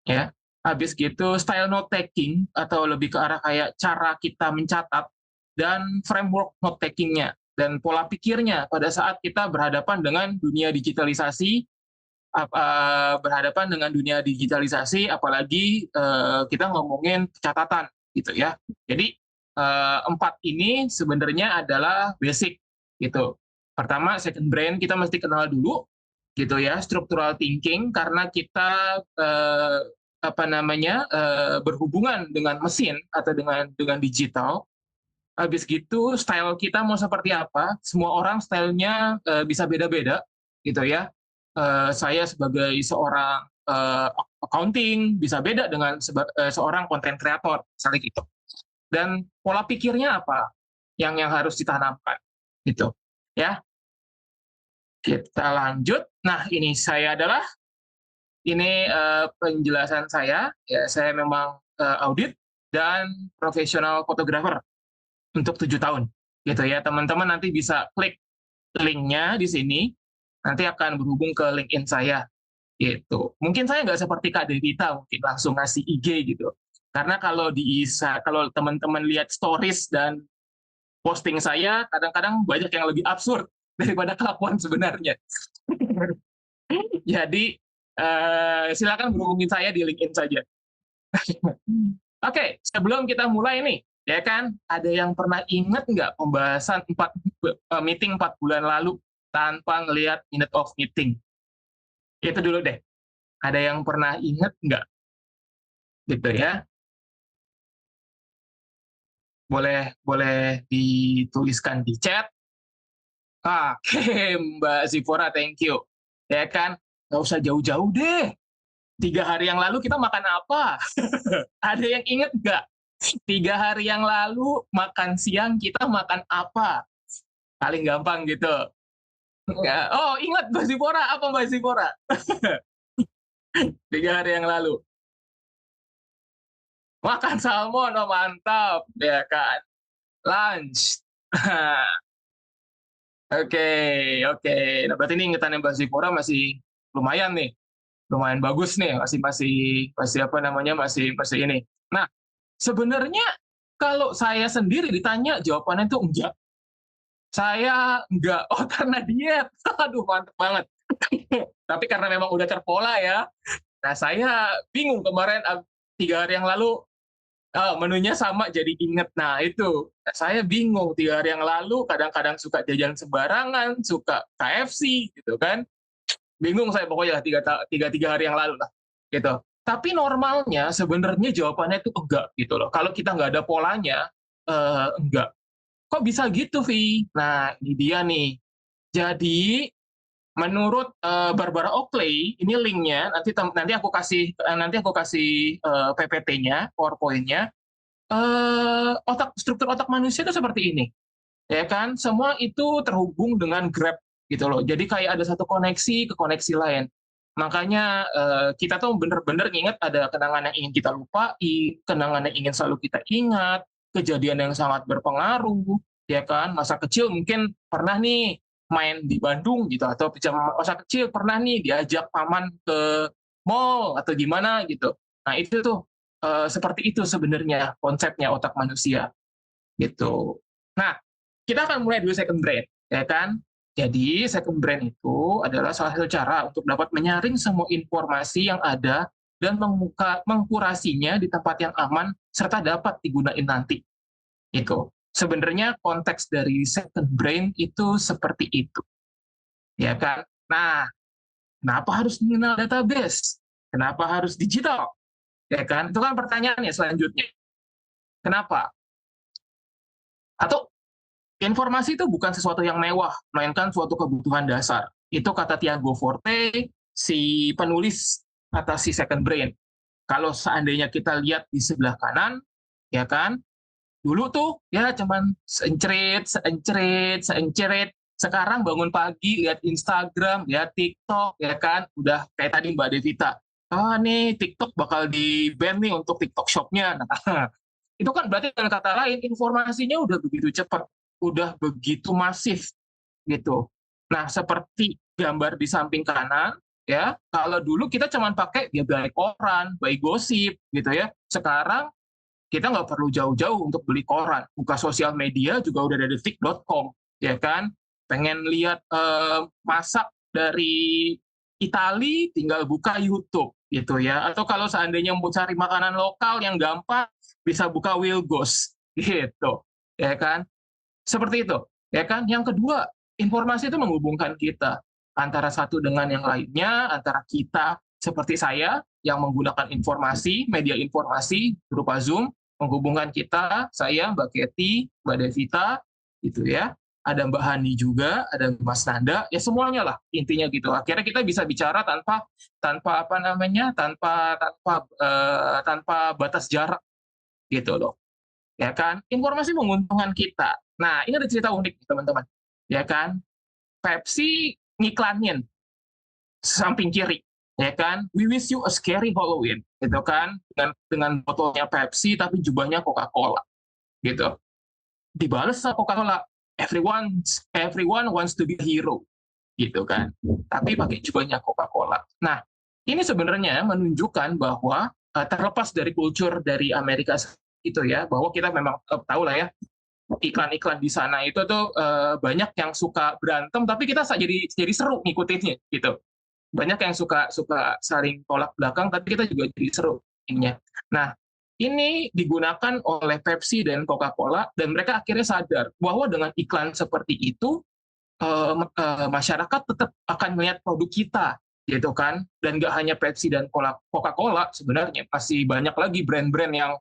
Ya, habis gitu style note taking atau lebih ke arah kayak cara kita mencatat dan framework note takingnya dan pola pikirnya pada saat kita berhadapan dengan dunia digitalisasi, apalagi kita ngomongin catatan gitu ya. Jadi 4 ini sebenarnya adalah basic gitu. Pertama, second brain kita mesti kenal dulu gitu ya, structural thinking karena kita berhubungan dengan mesin atau dengan digital. Habis gitu style kita mau seperti apa, semua orang stylenya bisa beda-beda gitu ya. Saya sebagai seorang accounting bisa beda dengan seorang content creator, misalnya gitu. Dan pola pikirnya apa yang harus ditanamkan gitu ya. Kita lanjut. Nah, ini penjelasan saya. Ya, saya memang audit dan profesional fotografer untuk 7 tahun. Gitu ya, teman-teman nanti bisa klik linknya di sini, nanti akan berhubung ke LinkedIn saya. Gitu. Mungkin saya nggak seperti Kak Devita, mungkin langsung ngasih IG gitu. Karena kalau kalau teman-teman lihat stories dan posting saya, kadang-kadang banyak yang lebih absurd daripada kelakuan sebenarnya. Jadi silakan berhubungi saya di LinkedIn saja. Oke, sebelum kita mulai nih, ya kan, ada yang pernah ingat nggak pembahasan meeting 4 bulan lalu tanpa ngelihat minute of meeting? Itu dulu deh. Ada yang pernah ingat nggak? Gitu ya. Boleh dituliskan di chat. Oke, Mbak Zipora, thank you. Ya kan, nggak usah jauh-jauh deh. 3 hari yang lalu kita makan apa? Ada yang ingat nggak? 3 hari yang lalu makan siang kita makan apa? Paling gampang gitu. Oh, ingat Mbak Zipora, apa Mbak Zipora? 3 hari yang lalu. Makan salmon, oh mantap, ya kan. Lunch. Oke. Nah, berarti ini ingetannya Mbak Zipora masih lumayan nih. Lumayan bagus nih, masih apa namanya, masih ini. Nah, sebenarnya kalau saya sendiri ditanya jawabannya itu enggak. Saya enggak, oh karena diet. Aduh, mantep banget. Tapi karena memang udah terpola ya. Nah, saya bingung kemarin 3 hari yang lalu menunya sama jadi inget. Nah, itu. Saya bingung 3 hari yang lalu kadang-kadang suka jajan sembarangan, suka KFC gitu kan. Bingung saya pokoknya tiga hari yang lalu lah gitu. Tapi normalnya sebenarnya jawabannya itu enggak gitu loh. Kalau kita nggak ada polanya, enggak. Kok bisa gitu, Vi? Nah, ini dia nih. Jadi menurut Barbara Oakley, ini linknya nanti aku kasih PPT-nya, PowerPoint-nya. Struktur otak manusia itu seperti ini, ya kan? Semua itu terhubung dengan grab gitu loh. Jadi kayak ada satu koneksi ke koneksi lain. Makanya kita tuh bener-bener nginget ada kenangan yang ingin kita lupai, kenangan yang ingin selalu kita ingat, kejadian yang sangat berpengaruh, ya kan? Masa kecil mungkin pernah nih main di Bandung gitu, atau masa kecil pernah nih diajak paman ke mall atau gimana gitu. Nah itu tuh seperti itu sebenarnya konsepnya otak manusia gitu. Nah, kita akan mulai dulu second brain, ya kan? Jadi second brain itu adalah salah satu cara untuk dapat menyaring semua informasi yang ada dan mengkurasinya di tempat yang aman serta dapat digunakan nanti. Itu. Sebenarnya konteks dari second brain itu seperti itu. Ya kan? Nah, kenapa harus mengenal database? Kenapa harus digital? Ya kan? Itu kan pertanyaannya selanjutnya. Kenapa? Atau informasi itu bukan sesuatu yang mewah, melainkan suatu kebutuhan dasar. Itu kata Tiago Forte, si penulis atas si second brain. Kalau seandainya kita lihat di sebelah kanan, ya kan, dulu tuh ya cuman seencerit. Sekarang bangun pagi, lihat Instagram, lihat TikTok, ya kan, udah kayak tadi Mbak Devita. Nih TikTok bakal di-ban nih untuk TikTok Shop-nya. Nah, itu kan berarti dengan kata lain informasinya udah begitu cepat, udah begitu masif gitu. Nah, seperti gambar di samping kanan ya, kalau dulu kita cuma pakai ya by koran, by gosip gitu ya. Sekarang kita nggak perlu jauh-jauh untuk beli koran. Buka sosial media juga udah ada detik.com, ya kan? Pengen lihat masak dari Itali, tinggal buka YouTube gitu ya. Atau kalau seandainya mau cari makanan lokal yang gampang, bisa buka Wilgos gitu, ya kan? Seperti itu, ya kan? Yang kedua, informasi itu menghubungkan kita antara satu dengan yang lainnya, antara kita seperti saya yang menggunakan informasi, media informasi berupa Zoom, menghubungkan kita, saya, Mbak Kety, Mbak Devita, gitu ya. Ada Mbak Hani juga, ada Mas Nanda, ya semuanya lah intinya gitu. Akhirnya kita bisa bicara tanpa apa namanya, tanpa batas jarak gitu loh, ya kan? Informasi menguntungkan kita. Nah, ini ada cerita unik teman-teman, ya kan? Pepsi ngiklanin samping kiri, ya kan? We wish you a scary Halloween, gitu kan? Dengan botolnya Pepsi tapi jubahnya Coca-Cola, gitu. Dibales sama Coca-Cola, everyone wants to be a hero, gitu kan? Tapi pakai jubahnya Coca-Cola. Nah, ini sebenarnya menunjukkan bahwa terlepas dari kultur dari Amerika itu ya, bahwa kita memang tahu lah ya, iklan-iklan di sana itu tuh banyak yang suka berantem, tapi kita jadi seru ngikutinnya gitu. Banyak yang suka saling tolak belakang, tapi kita juga jadi seru ininya. Nah, ini digunakan oleh Pepsi dan Coca-Cola, dan mereka akhirnya sadar bahwa dengan iklan seperti itu, masyarakat tetap akan melihat produk kita, gitu kan. Dan nggak hanya Pepsi dan Coca-Cola, sebenarnya masih banyak lagi brand-brand yang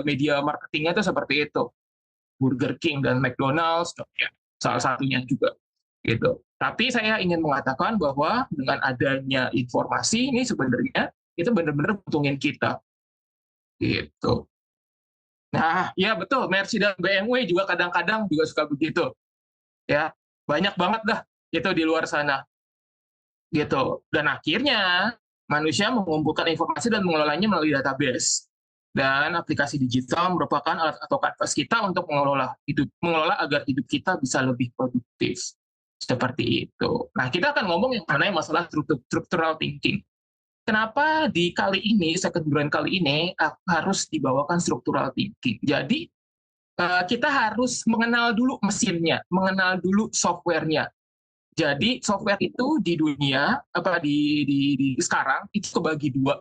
media marketingnya itu seperti itu. Burger King dan McDonald's, ya, salah satunya juga. Gitu. Tapi saya ingin mengatakan bahwa dengan adanya informasi ini sebenarnya itu benar-benar untungin kita. Gitu. Nah, ya betul, Mercy dan BMW juga kadang-kadang juga suka begitu. Ya, banyak banget dah itu di luar sana. Gitu. Dan akhirnya manusia mengumpulkan informasi dan mengelolanya melalui database. Dan aplikasi digital merupakan alat atau kanvas kita untuk mengelola agar hidup kita bisa lebih produktif. Seperti itu. Nah, kita akan ngomong yang mengenai masalah structural thinking. Kenapa di kali ini, second brand kali ini, harus dibawakan structural thinking? Jadi, kita harus mengenal dulu mesinnya, mengenal dulu software-nya. Jadi, software itu di dunia, di sekarang, itu kebagi dua.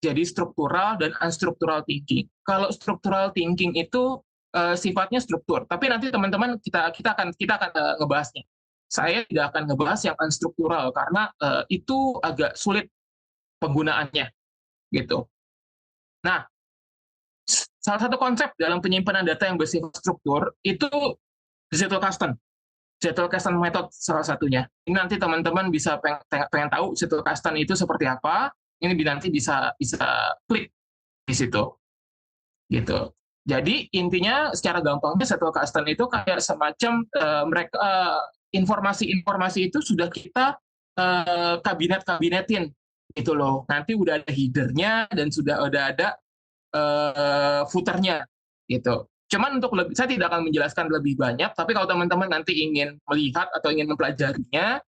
Jadi, struktural dan unstructural thinking. Kalau structural thinking itu sifatnya struktur, tapi nanti teman-teman kita akan ngebahasnya. Saya tidak akan ngebahas yang unstruktural karena itu agak sulit penggunaannya, gitu. Nah, salah satu konsep dalam penyimpanan data yang bersifat struktur itu Zettelkasten. Zettelkasten method salah satunya. Ini nanti teman-teman bisa pengen tahu Zettelkasten itu seperti apa. Ini nanti bisa klik di situ, gitu. Jadi intinya secara gampangnya Zettelkasten itu kayak semacam informasi-informasi itu sudah kita kabinetin gitu loh. Nanti udah ada headernya dan sudah ada footernya gitu. Cuman saya tidak akan menjelaskan lebih banyak, tapi kalau teman-teman nanti ingin melihat atau ingin mempelajarinya,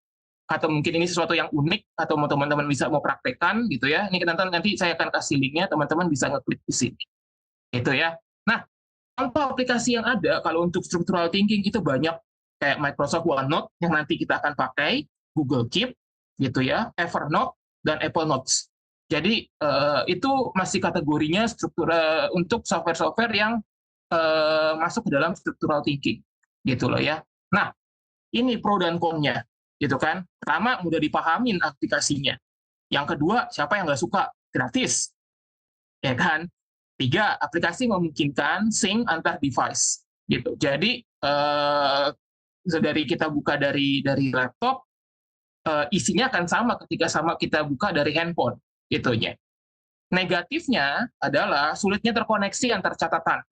atau mungkin ini sesuatu yang unik, atau teman-teman mau praktekkan gitu ya, ini nanti saya akan kasih linknya, teman-teman bisa ngeklik di sini. Gitu ya. Nah, contoh aplikasi yang ada kalau untuk structural thinking itu banyak, kayak Microsoft OneNote yang nanti kita akan pakai, Google Keep, gitu ya, Evernote, dan Apple Notes. Jadi itu masih kategorinya untuk software-software yang masuk ke dalam structural thinking, gitu loh ya. Nah, ini pro dan konnya, gitu kan. Pertama, mudah dipahamin aplikasinya. Yang kedua, siapa yang nggak suka? Gratis, ya kan. 3, aplikasi memungkinkan sync antar device, gitu. Jadi dari kita buka dari laptop, isinya akan sama ketika kita buka dari handphone, gitunya. Negatifnya adalah sulitnya terkoneksi antar catatan.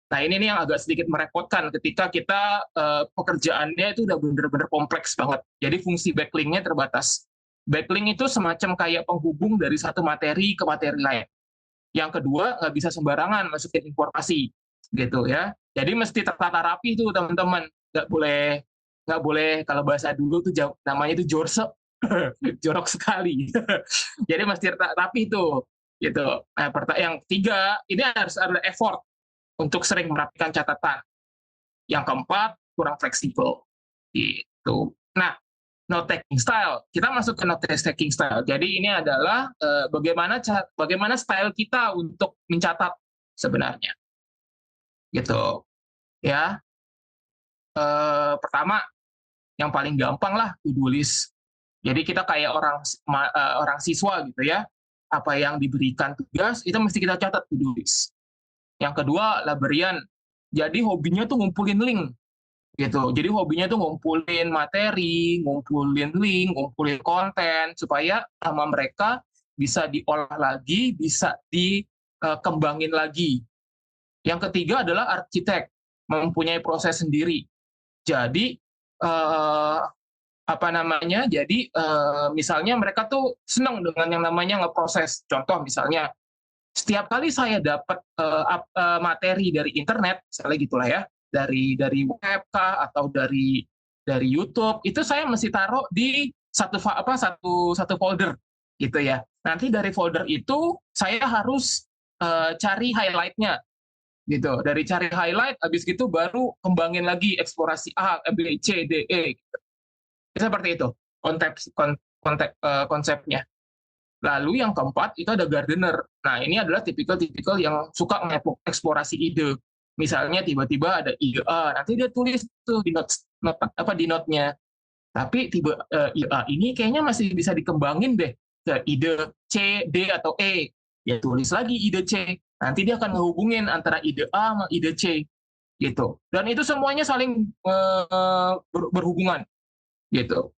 Nah, ini nih yang agak sedikit merepotkan ketika kita pekerjaannya itu udah benar-benar kompleks banget. Jadi fungsi backlink-nya terbatas. Backlink itu semacam kayak penghubung dari satu materi ke materi lain. Yang kedua, nggak bisa sembarangan masukin informasi, gitu ya. Jadi mesti tertata rapi tuh teman-teman. Nggak boleh kalau bahasa dulu tuh namanya itu jorok, jorok sekali. Jadi mesti rapi tuh, gitu. Nah, yang ketiga, ini harus ada effort untuk sering merapikan catatan. Yang keempat, kurang fleksibel, gitu. Nah, note taking style. Kita masuk ke note taking style. Jadi ini adalah bagaimana style kita untuk mencatat sebenarnya. Gitu. Ya. Pertama, yang paling gampang lah to-do list. Jadi kita kayak orang siswa gitu ya. apa yang diberikan tugas itu mesti kita catat to-do list. Yang kedua, librarian. Jadi hobinya tuh ngumpulin link gitu. Jadi hobinya tuh ngumpulin materi, ngumpulin link, ngumpulin konten supaya sama mereka bisa diolah lagi, bisa dikembangin lagi. Yang ketiga adalah arsitek, mempunyai proses sendiri. Jadi misalnya mereka tuh senang dengan yang namanya ngeproses. Contoh misalnya, setiap kali saya dapat materi dari internet, misalnya gitulah ya, dari web kah atau dari YouTube, itu saya mesti taruh di satu folder gitu ya. Nanti dari folder itu saya harus cari highlight-nya gitu. Dari cari highlight, habis gitu baru kembangin lagi eksplorasi A, B, C, D, E. Gitu. Seperti itu konsepnya. Lalu yang keempat itu ada gardener. Nah, ini adalah tipikal-tipikal yang suka mengeksplorasi ide. Misalnya tiba-tiba ada ide A, nanti dia tulis tuh di note-nya. Tapi ide A ini kayaknya masih bisa dikembangin deh ke ide C, D atau E. Ya tulis lagi ide C. Nanti dia akan menghubungin antara ide A sama ide C gitu. Dan itu semuanya saling berhubungan gitu.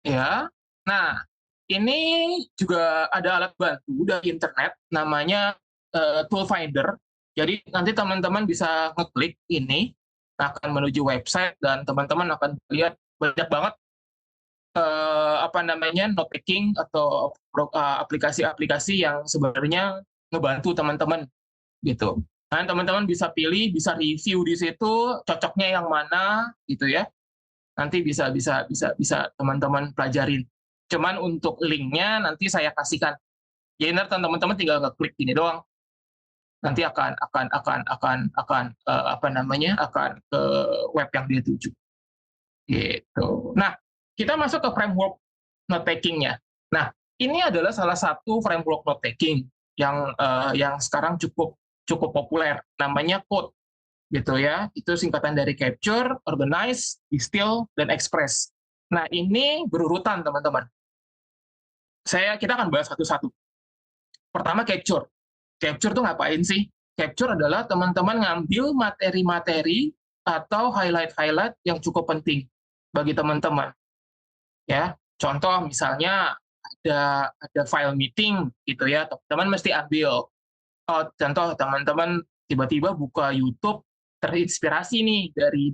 Ya. Nah, ini juga ada alat bantu dari internet namanya Tool Finder. Jadi nanti teman-teman bisa ngeklik ini akan menuju website dan teman-teman akan lihat banyak banget note taking atau aplikasi-aplikasi yang sebenarnya ngebantu teman-teman gitu. Nah, teman-teman bisa pilih, bisa review di situ cocoknya yang mana gitu ya. Nanti bisa teman-teman pelajarin. Cuman untuk linknya nanti saya kasihkan. Jadi nanti teman-teman tinggal ngeklik ini doang. Nanti akan ke web yang dia tuju. Gitu. Nah, kita masuk ke framework note taking-nya. Nah, ini adalah salah satu framework note taking yang sekarang cukup populer, namanya CODE. Gitu ya. Itu singkatan dari capture, organize, distill, dan express. Nah, ini berurutan, teman-teman. Kita akan bahas satu-satu. Pertama, capture. Capture itu ngapain sih? Capture adalah teman-teman ngambil materi-materi atau highlight-highlight yang cukup penting bagi teman-teman. Ya, contoh misalnya ada file meeting gitu ya, teman-teman mesti ambil. Contoh teman-teman tiba-tiba buka YouTube, terinspirasi nih dari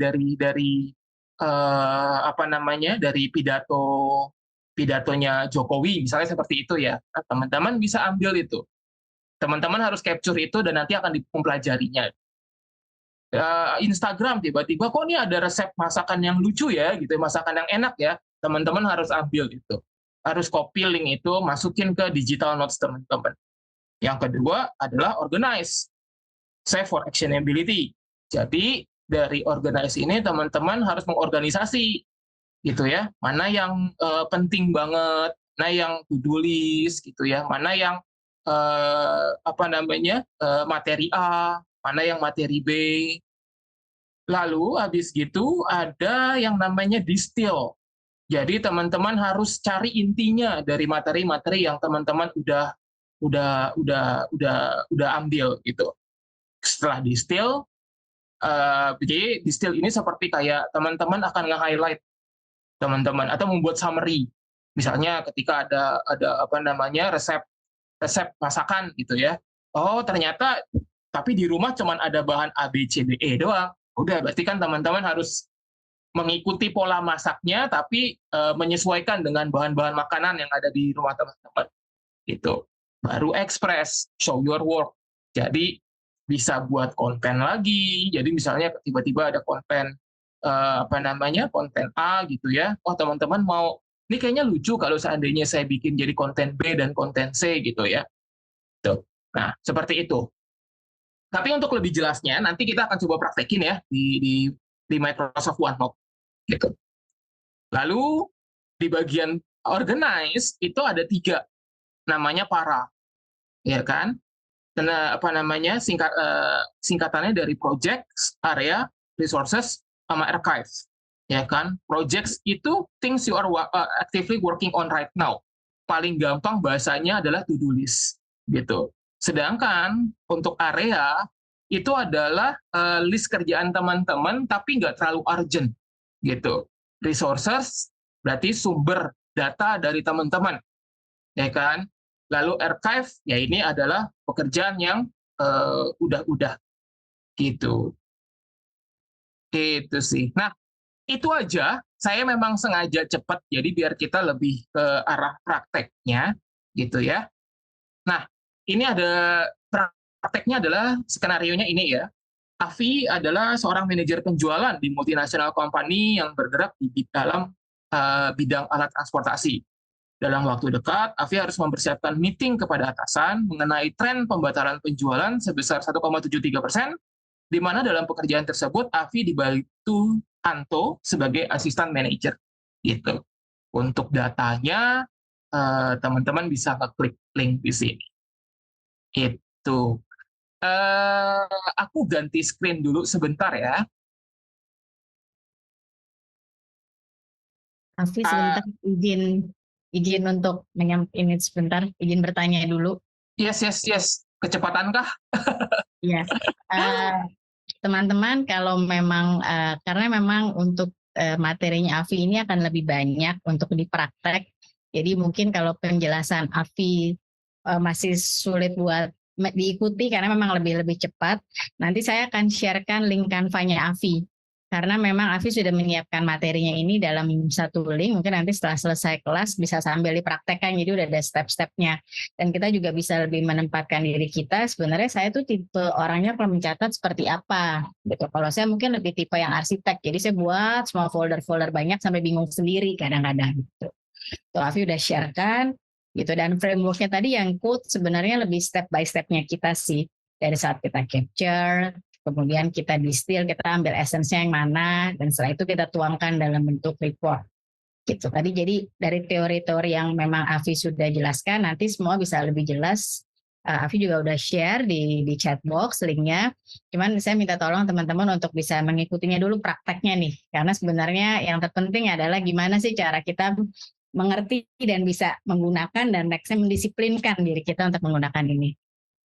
pidatonya Jokowi misalnya seperti itu ya. Nah, teman-teman bisa ambil itu. Teman-teman harus capture itu dan nanti akan mempelajarinya. Instagram tiba-tiba kok ini ada resep masakan yang lucu ya gitu, masakan yang enak ya. Teman-teman harus ambil itu. Harus copy link itu, masukin ke digital notes teman-teman. Yang kedua adalah organize. Save for actionability. Jadi dari organize ini teman-teman harus mengorganisasi gitu ya. Mana yang penting banget, mana yang to-do list gitu ya, mana yang materi A, mana yang materi B. Lalu habis gitu ada yang namanya distill. Jadi teman-teman harus cari intinya dari materi-materi yang teman-teman udah ambil gitu. Setelah distill, jadi distill ini seperti kayak teman-teman akan nge-highlight teman-teman atau membuat summary. Misalnya ketika ada resep masakan gitu ya. Oh, ternyata tapi di rumah cuma ada bahan A, B, C, D, E doang. Udah, berarti kan teman-teman harus mengikuti pola masaknya tapi menyesuaikan dengan bahan-bahan makanan yang ada di rumah teman-teman. Gitu. Baru express, show your work. Jadi bisa buat konten lagi. Jadi misalnya tiba-tiba ada konten konten A gitu ya. Oh, teman-teman mau ini kayaknya lucu kalau seandainya saya bikin jadi konten B dan konten C gitu ya. Tuh. Nah, seperti itu. Tapi untuk lebih jelasnya nanti kita akan coba praktekin ya di Microsoft OneNote gitu. Lalu di bagian organize itu ada 3 namanya para. Ya kan? Singkatannya dari projects, area, resources, sama archives. Ya kan? Projects itu things you are actively working on right now. paling gampang bahasanya adalah to-do list gitu. Sedangkan untuk area itu adalah list kerjaan teman-teman tapi nggak terlalu urgent gitu. Resources berarti sumber data dari teman-teman, ya kan? Lalu archive ya ini adalah pekerjaan yang udah gitu. Itu sih. Nah, itu aja. Saya memang sengaja cepat, jadi biar kita lebih ke arah prakteknya, gitu ya. Nah, ini ada prakteknya adalah skenario-nya ini ya. Afi adalah seorang manajer penjualan di multinasional company yang bergerak di dalam bidang alat transportasi. Dalam waktu dekat, Afi harus mempersiapkan meeting kepada atasan mengenai tren pembatalan penjualan sebesar 1,73%, di mana dalam pekerjaan tersebut Afi dibantu Anto sebagai asisten manajer gitu. Untuk datanya teman-teman bisa ngeklik link di sini. Itu. Aku ganti screen dulu sebentar ya. Afi sebentar izin untuk ini sebentar, izin bertanya dulu. Yes. Kecepatankah? Iya. Teman-teman kalau memang karena memang untuk materinya Afi ini akan lebih banyak untuk dipraktek. Jadi mungkin kalau penjelasan Afi masih sulit buat diikuti karena memang lebih cepat, nanti saya akan sharekan link Canva-nya Afi. Karena memang Afi sudah menyiapkan materinya ini dalam satu link, mungkin nanti setelah selesai kelas bisa sambil dipraktekkan, jadi udah ada step-stepnya. Dan kita juga bisa lebih menempatkan diri kita, sebenarnya saya tuh tipe orangnya kalau mencatat seperti apa. Gitu. Kalau saya mungkin lebih tipe yang arsitek, jadi saya buat semua folder-folder banyak sampai bingung sendiri kadang-kadang. Gitu. Tuh Afi udah sharekan, gitu. Dan frameworknya tadi yang code sebenarnya lebih step by stepnya kita sih. Dari saat kita capture, kemudian kita distill, kita ambil esensnya yang mana, dan setelah itu kita tuangkan dalam bentuk report. Gitu. Tadi jadi dari teori-teori yang memang Afi sudah jelaskan, nanti semua bisa lebih jelas. Afi juga udah share di chat box linknya. Cuman saya minta tolong teman-teman untuk bisa mengikutinya dulu prakteknya nih. Karena sebenarnya yang terpenting adalah gimana sih cara kita mengerti dan bisa menggunakan dan nextnya mendisiplinkan diri kita untuk menggunakan ini.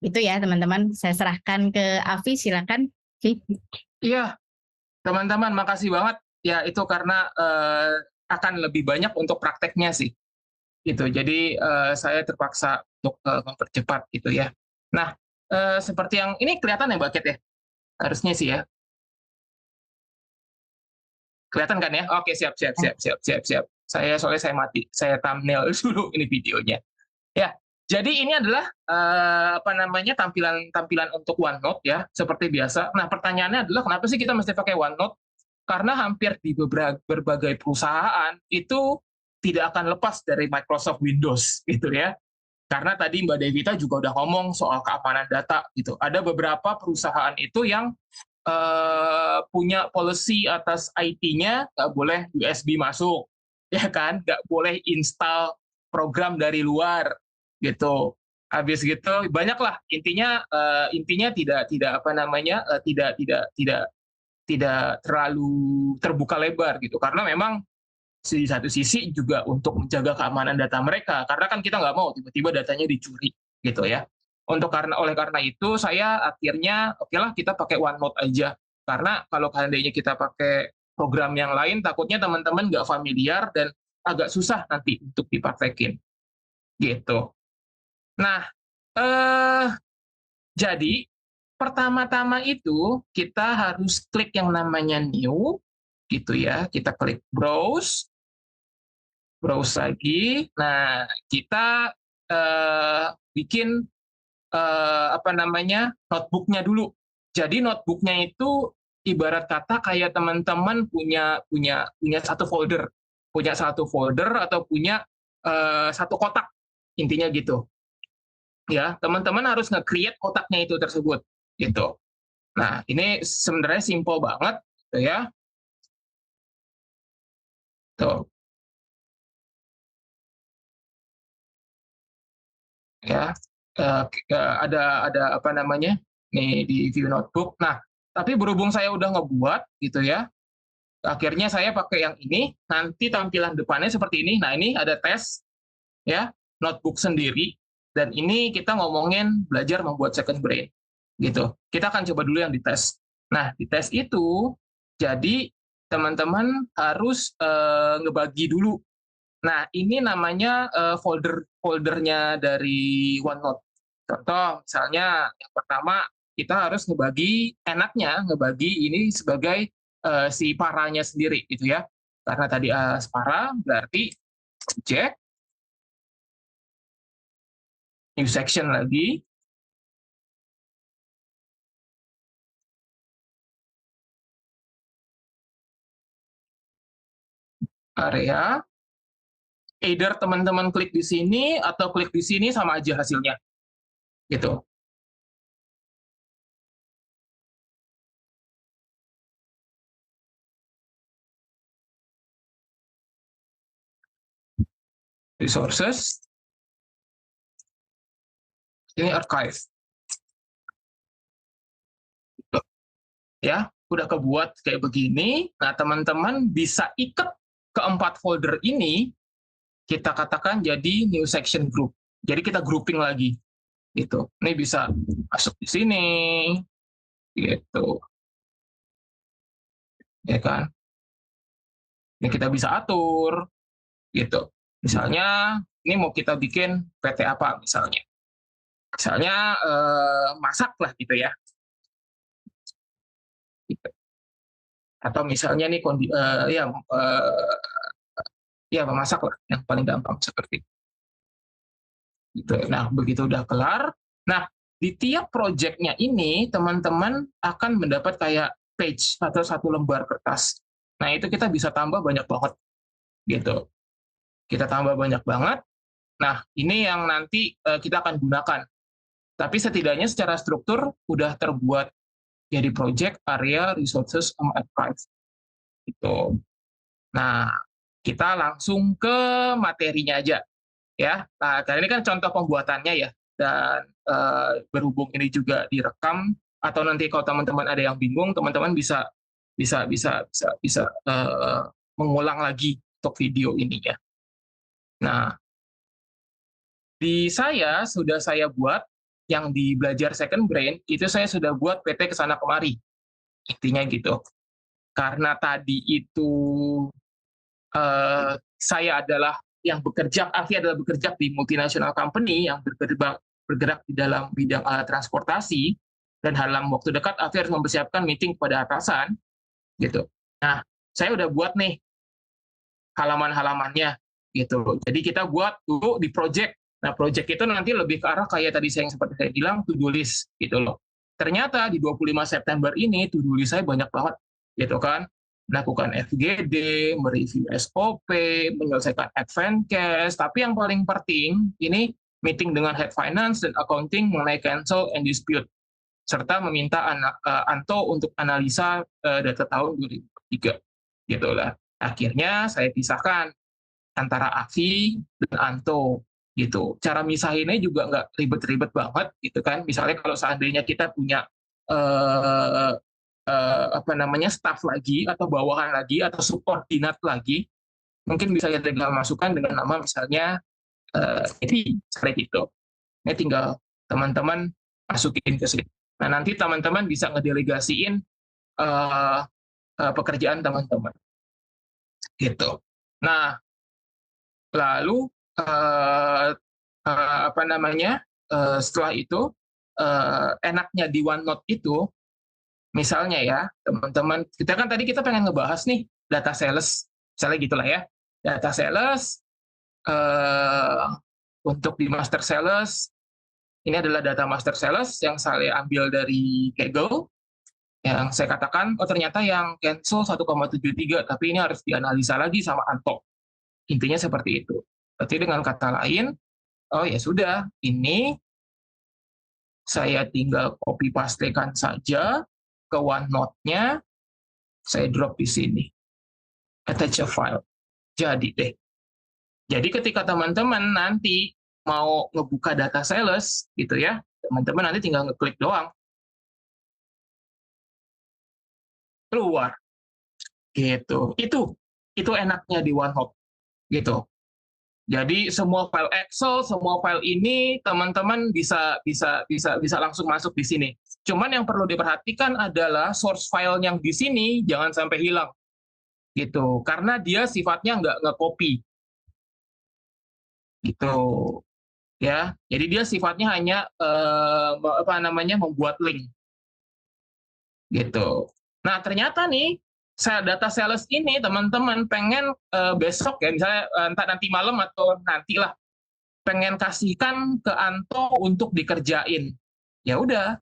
Itu ya teman-teman, saya serahkan ke Afi, silakan. Iya, teman-teman, makasih banget. Ya, itu karena akan lebih banyak untuk prakteknya sih. Gitu. Jadi saya terpaksa untuk mempercepat gitu ya. Nah, seperti yang ini kelihatan ya Mbak Ket ya? Harusnya sih ya. Kelihatan kan ya? Oke, siap. Soalnya saya thumbnail dulu ini videonya. Ya, jadi ini adalah tampilan untuk OneNote ya, seperti biasa. Nah, pertanyaannya adalah kenapa sih kita mesti pakai OneNote? Karena hampir di berbagai perusahaan itu tidak akan lepas dari Microsoft Windows gitu ya. Karena tadi Mbak Devita juga udah ngomong soal keamanan data gitu. Ada beberapa perusahaan itu yang punya policy atas IT-nya nggak boleh USB masuk, ya kan? Nggak boleh install program dari luar gitu. Habis gitu banyaklah intinya tidak terlalu terbuka lebar gitu. Karena memang di satu sisi juga untuk menjaga keamanan data mereka. Karena kan kita nggak mau tiba-tiba datanya dicuri gitu ya. Oleh karena itu saya akhirnya okelah kita pakai OneNote aja. Karena kalau seandainya kita pakai program yang lain takutnya teman-teman nggak familiar dan agak susah nanti untuk dipraktekin. Gitu. Nah, jadi pertama-tama itu kita harus klik yang namanya new gitu ya. Kita klik browse lagi. Nah, kita bikin notebooknya dulu. Jadi notebooknya itu ibarat kata kayak teman-teman punya satu folder atau punya satu kotak, intinya gitu. Ya, teman-teman harus nge-create kotaknya itu tersebut gitu. Nah, ini sebenarnya simple banget gitu ya. Tuh. Ya. Ada nih di view notebook. Nah, tapi berhubung saya udah ngebuat gitu ya, akhirnya saya pakai yang ini. Nanti tampilan depannya seperti ini. Nah, ini ada tes ya. notebook sendiri, dan ini kita ngomongin belajar membuat second brain, gitu. Kita akan coba dulu yang dites. Nah, di tes itu, jadi teman-teman harus ngebagi dulu. Nah, ini namanya foldernya dari OneNote. Contoh, misalnya yang pertama kita harus ngebagi ini sebagai si paranya sendiri, gitu ya. Karena tadi para berarti object, new section lagi, area, either teman-teman klik di sini atau klik di sini sama aja hasilnya, gitu. Resources, ini archive. Ya, udah kebuat kayak begini. Nah, teman-teman bisa ikat keempat folder ini, kita katakan jadi new section group. Jadi kita grouping lagi, gitu. Ini bisa masuk di sini, gitu, ya kan? Ini kita bisa atur, gitu. Misalnya, ini mau kita bikin PT apa misalnya? Misalnya masak lah, gitu ya. Gitu. Atau misalnya nih ya memasak lah, yang paling gampang seperti itu. Gitu. Nah, begitu udah kelar, nah di tiap projectnya ini teman-teman akan mendapat kayak page atau satu lembar kertas. Nah, itu kita bisa tambah banyak banget, gitu. Kita tambah banyak banget. Nah, ini yang nanti kita akan gunakan. Tapi setidaknya secara struktur udah terbuat jadi project, area, resources, sama archive. Gitu. Nah, kita langsung ke materinya aja. Ya, nah, karena ini kan contoh pembuatannya ya, dan berhubung ini juga direkam, atau nanti kalau teman-teman ada yang bingung, teman-teman bisa mengulang lagi untuk video ini ya. Nah, sudah saya buat yang di belajar second brain itu saya sudah buat PT kesana kemari, intinya gitu. Karena tadi itu saya adalah yang bekerja, Afi adalah bekerja di multinational company yang bergerak di dalam bidang transportasi, dan dalam waktu dekat Afi harus mempersiapkan meeting kepada atasan, gitu. Nah, saya udah buat nih halaman-halamannya, gitu. Jadi kita buat dulu di project. Nah, project itu nanti lebih ke arah kayak tadi seperti saya bilang, to-do list, gitu loh. Ternyata di 25 September ini to-do list saya banyak banget, gitu kan. Melakukan FGD, mereview SOP, menyelesaikan advance case, tapi yang paling penting ini meeting dengan head finance dan accounting mengenai cancel and dispute, serta meminta Anto untuk analisa data tahun 2023. Gitu lah. Akhirnya saya pisahkan antara Afi dan Anto, gitu. Cara misahinnya juga nggak ribet-ribet banget, gitu kan. Misalnya kalau seandainya kita punya staff lagi atau bawahan lagi atau subordinat lagi, mungkin bisa ya tinggal masukkan dengan nama misalnya ini seperti itu. Ini tinggal teman-teman masukin ke sini. Nah, nanti teman-teman bisa ngedelegasiin pekerjaan teman-teman, gitu. Nah, lalu setelah itu enaknya di OneNote itu, misalnya ya, teman-teman, kita pengen ngebahas nih data sales, misalnya gitulah ya, data sales, untuk di master sales, ini adalah data master sales yang saya ambil dari Kaggle, yang saya katakan, oh ternyata yang cancel 1,73, tapi ini harus dianalisa lagi sama Anto. Intinya seperti itu. Berarti dengan kata lain, oh ya sudah, ini saya tinggal copy pastekan saja ke OneNote-nya, saya drop di sini. Attach a file. Jadi deh. Jadi ketika teman-teman nanti mau ngebuka data sales, gitu ya, teman-teman nanti tinggal ngeklik doang. Keluar. Gitu. Itu enaknya di OneNote. Gitu. Jadi semua file Excel, semua file ini teman-teman bisa langsung masuk di sini. Cuman yang perlu diperhatikan adalah source file yang di sini jangan sampai hilang gitu, karena dia sifatnya nggak nge-copy gitu ya. Jadi dia sifatnya hanya membuat link gitu. Nah ternyata nih data sales ini teman-teman pengen besok ya, misalnya entah nanti malam atau nantilah, pengen kasihkan ke Anto untuk dikerjain. Ya udah,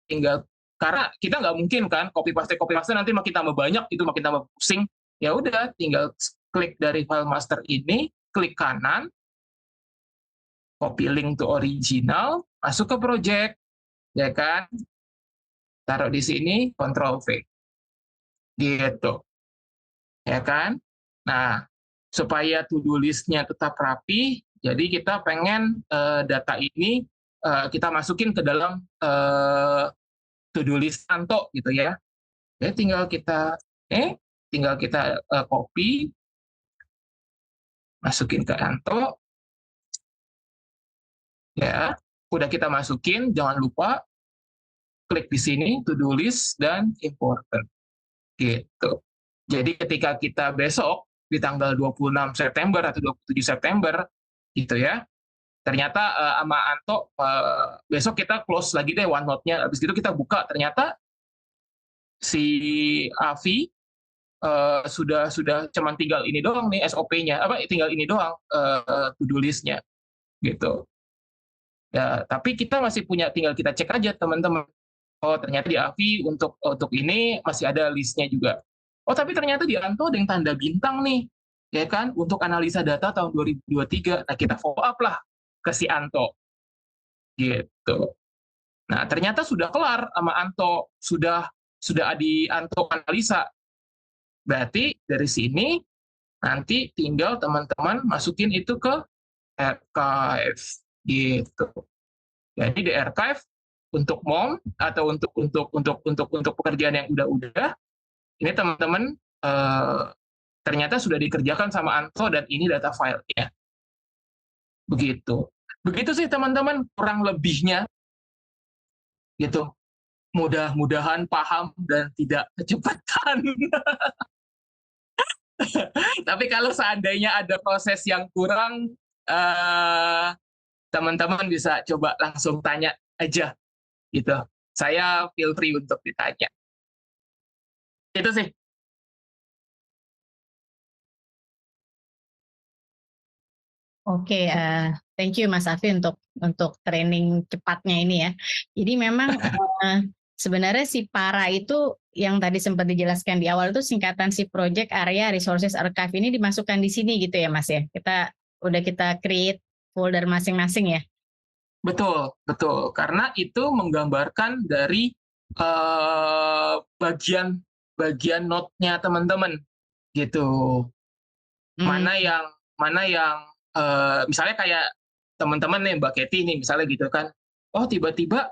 tinggal, karena kita nggak mungkin kan copy paste nanti makin tambah banyak, itu makin tambah pusing. Ya udah, tinggal klik dari file master ini, klik kanan, copy link to original, masuk ke project, ya kan? Taruh di sini, Ctrl V. Gitu. Ya kan? Nah, supaya to-do list-nya tetap rapi, jadi kita pengen data ini kita masukin ke dalam to-do list Anto gitu ya. Jadi tinggal kita copy, masukin ke Anto. Ya, udah kita masukin, jangan lupa klik di sini to-do list dan important. Gitu. Jadi ketika kita besok di tanggal 26 September atau 27 September gitu ya, ternyata sama Anto besok kita close lagi deh OneNote-nya, habis itu kita buka, ternyata si Avi sudah cuman tinggal ini doang nih SOP-nya, tinggal ini doang to-do list-nya gitu. Ya, tapi kita masih punya, tinggal kita cek aja teman-teman. Oh ternyata di Avi untuk ini masih ada listnya juga. Oh tapi ternyata di Anto ada yang tanda bintang nih, ya kan, untuk analisa data tahun 2023. Nah kita follow up lah ke si Anto, gitu. Nah ternyata sudah kelar sama Anto, sudah di Anto analisa. Berarti dari sini nanti tinggal teman-teman masukin itu ke archive, gitu. Jadi di archive untuk MOM atau untuk pekerjaan yang udah ini teman-teman ternyata sudah dikerjakan sama Anto dan ini data filenya. Begitu sih teman-teman kurang lebihnya gitu. Mudah-mudahan paham dan tidak kecepatan. Tapi kalau seandainya ada proses yang kurang, teman-teman bisa coba langsung tanya aja gitu. Saya feel free untuk ditanya. Itu sih. Oke, thank you Mas Afi untuk training cepatnya ini ya. Jadi memang sebenarnya si PARA itu yang tadi sempat dijelaskan di awal itu singkatan si Project Area Resources Archive ini dimasukkan di sini gitu ya Mas ya. Kita create folder masing-masing ya. Betul. Karena itu menggambarkan dari bagian note-nya teman-teman gitu. Mana yang misalnya kayak teman-teman nih Mbak Kety nih misalnya gitu kan. Oh tiba-tiba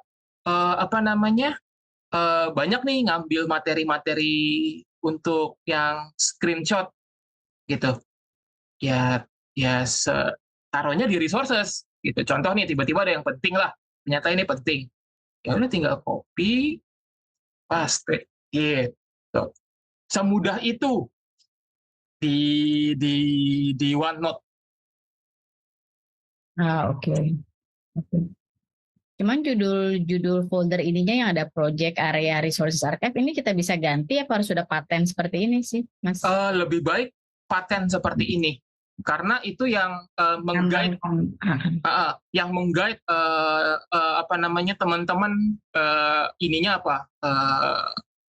banyak nih ngambil materi-materi untuk yang screenshot gitu. Ya taruhnya di resources gitu. Contoh nih tiba-tiba ada yang penting lah. Ternyata ini penting. Ya udah tinggal copy, paste gitu. Semudah itu di OneNote. Oke. Cuman judul folder ininya yang ada Project Area Resources Archive ini kita bisa ganti apa harus sudah paten seperti ini sih, Mas? Lebih baik paten seperti ini karena itu yang mengguide teman-teman ininya apa,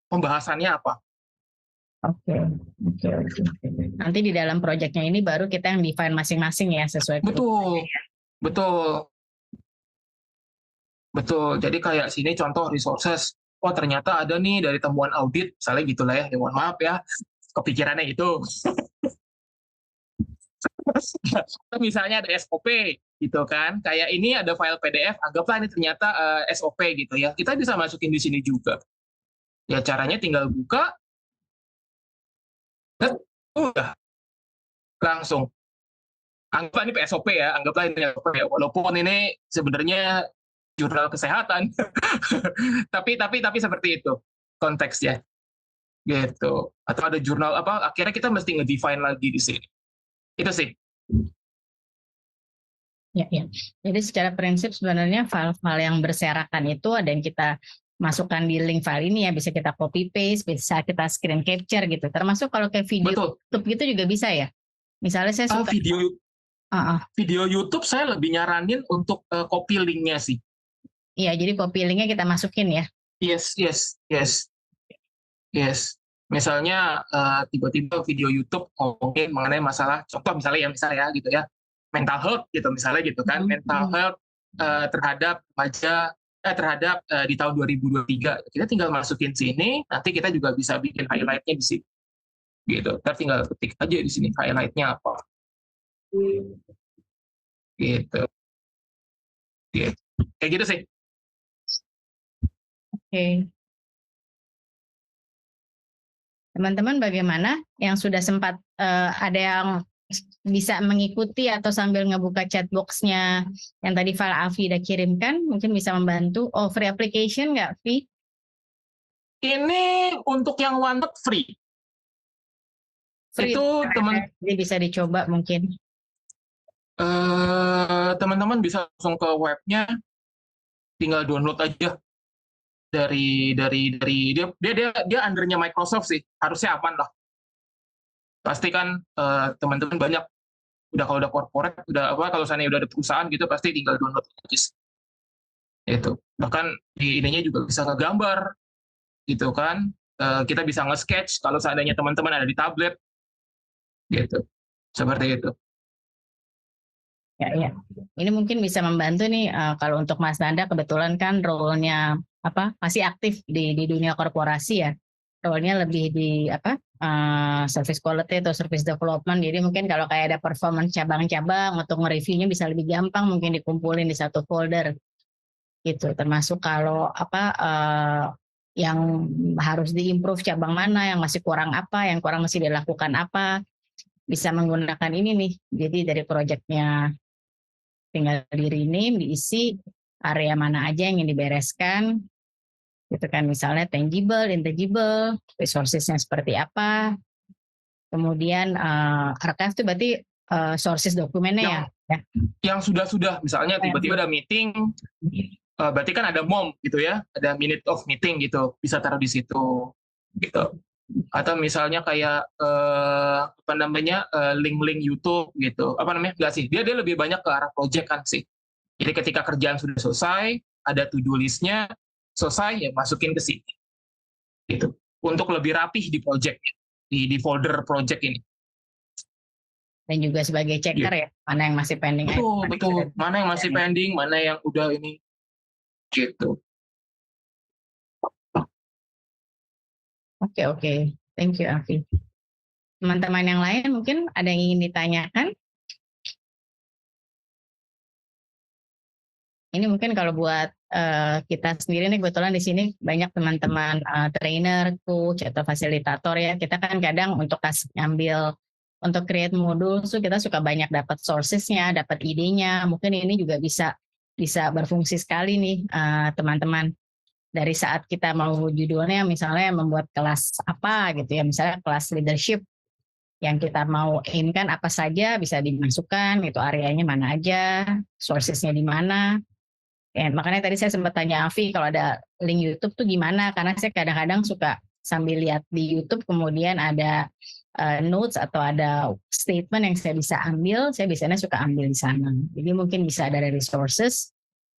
pembahasannya apa. Oke. Nanti di dalam proyeknya ini baru kita yang define masing-masing ya sesuai. Betul. Jadi kayak sini contoh resources. Oh ternyata ada nih dari temuan audit, misalnya gitulah ya. Mohon maaf ya, kepikirannya itu. Misalnya ada SOP gitu kan. Kayak ini ada file PDF, anggaplah ini ternyata SOP gitu ya. Kita bisa masukin di sini juga. Ya caranya tinggal buka, udah langsung anggaplah ini PSOP ya, anggaplah ini PSOP ya, walaupun ini sebenarnya jurnal kesehatan, tapi seperti itu konteksnya gitu. Atau ada jurnal apa? Akhirnya kita mesti ngedefine lagi di sini. Itu sih. Ya, ya. Jadi secara prinsip sebenarnya file-file yang berserakan itu ada yang kita masukkan di link file ini ya, bisa kita copy paste, bisa kita screen capture gitu. Termasuk kalau kayak video Betul. YouTube gitu juga bisa ya. Misalnya saya suka video YouTube saya lebih nyaranin untuk copy linknya sih. Iya, jadi copy linknya kita masukin ya. Yes. Misalnya tiba-tiba video YouTube ngomongin mengenai masalah, contoh misalnya gitu ya, mental health gitu misalnya gitu kan, mental health terhadap remaja terhadap di tahun 2023. Kita tinggal masukin sini, nanti kita juga bisa bikin highlight-nya di sini. Gitu. Kita tinggal ketik aja di sini highlight-nya apa. Gitu. Kayak gitu sih. Oke. Teman-teman bagaimana yang sudah sempat ada yang bisa mengikuti atau sambil ngebuka chat box-nya yang tadi file Afi udah kirimkan, mungkin bisa membantu. Oh, free application nggak, Vi? Ini untuk yang OneNote free. Itu jadi bisa dicoba mungkin. Teman-teman bisa langsung ke webnya, tinggal download aja dari dia undernya Microsoft sih, harusnya aman lah. Pasti kan teman-teman banyak kalau udah corporate, kalau sana udah ada perusahaan gitu, pasti tinggal download aja. Itu bahkan di ininya juga bisa ngegambar gitu kan. Kita bisa nge-sketch kalau seandainya teman-teman ada di tablet gitu, seperti itu. Ya. Ini mungkin bisa membantu nih kalau untuk Mas Nanda kebetulan kan role-nya masih aktif di dunia korporasi ya. Role-nya lebih di service quality atau service development. Jadi mungkin kalau kayak ada performance cabang-cabang untuk nge-reviewnya bisa lebih gampang mungkin dikumpulin di satu folder. Gitu. Termasuk kalau yang harus diimprove cabang mana, yang masih kurang apa, yang kurang masih dilakukan apa, bisa menggunakan ini nih. Jadi dari proyeknya tinggal di rename, diisi area mana aja yang ingin dibereskan, gitu kan, misalnya tangible, intangible, resources-nya seperti apa, kemudian archive itu berarti sources dokumennya ya. Yang sudah misalnya tiba-tiba ada meeting, berarti kan ada MOM gitu ya, ada minute of meeting gitu, bisa taruh di situ gitu. Atau misalnya kayak link-link YouTube gitu, nggak sih, dia lebih banyak ke arah project kan sih. Jadi ketika kerjaan sudah selesai, ada to-do list-nya selesai, ya masukin ke sini gitu, untuk lebih rapih di project-nya, di folder project ini. Dan juga sebagai checker ya, mana yang masih pending. Betul, mana yang masih pending, mana yang udah ini gitu. Oke. Thank you, Afi. Teman-teman yang lain mungkin ada yang ingin ditanyakan? Ini mungkin kalau buat kita sendiri nih, kebetulan di sini banyak teman-teman trainer, coach, atau fasilitator ya. Kita kan kadang untuk ngambil, untuk create modul, so kita suka banyak dapat sources-nya, dapat idenya. Mungkin ini juga bisa berfungsi sekali nih teman-teman. Dari saat kita mau judulnya misalnya membuat kelas apa gitu ya, misalnya kelas leadership yang kita mau aim-kan apa saja bisa dimasukkan, itu areanya mana aja, sources-nya di mana. Ya, makanya tadi saya sempat tanya Afi kalau ada link YouTube tuh gimana, karena saya kadang-kadang suka sambil lihat di YouTube kemudian ada notes atau ada statement yang saya bisa ambil, saya biasanya suka ambil di sana. Jadi mungkin bisa ada resources.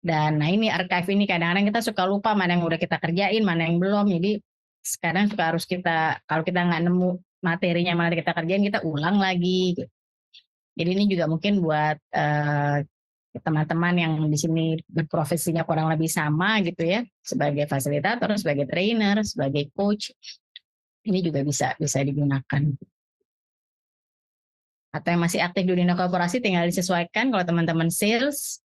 Dan nah ini archive ini kadang-kadang kita suka lupa mana yang udah kita kerjain, mana yang belum. Jadi sekarang suka harus kalau kita nggak nemu materinya mana kita kerjain, kita ulang lagi. Jadi ini juga mungkin buat teman-teman yang di sini berprofesinya kurang lebih sama gitu ya, sebagai fasilitator, sebagai trainer, sebagai coach, ini juga bisa digunakan. Atau yang masih aktif di dunia korporasi tinggal disesuaikan. Kalau teman-teman sales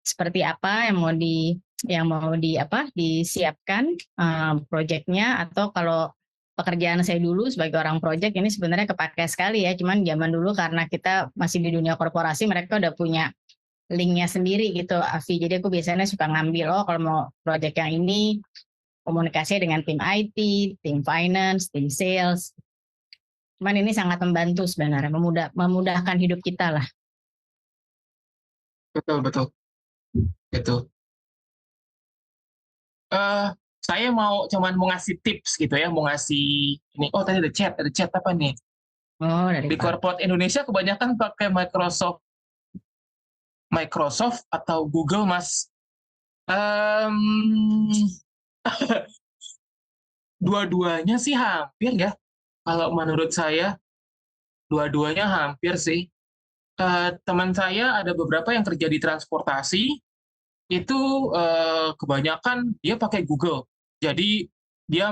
seperti apa yang mau disiapkan proyeknya, atau kalau pekerjaan saya dulu sebagai orang project ini sebenarnya kepakai sekali ya. Cuman zaman dulu karena kita masih di dunia korporasi, mereka udah punya linknya sendiri gitu, Afi. Jadi aku biasanya suka ngambil, kalau mau project yang ini, komunikasi dengan tim IT, tim finance, tim sales. Cuman ini sangat membantu sebenarnya, memudahkan hidup kita lah. Betul, betul. Gitu. Saya cuman mau ngasih tips gitu ya, mau ngasih ini. Oh, tadi ada chat apa nih? Oh, dari Di Pak. corporate Indonesia kebanyakan pakai Microsoft atau Google, Mas. Dua-duanya sih hampir ya. Kalau menurut saya, dua-duanya hampir sih. Teman saya ada beberapa yang kerja di transportasi, itu kebanyakan dia pakai Google. Jadi dia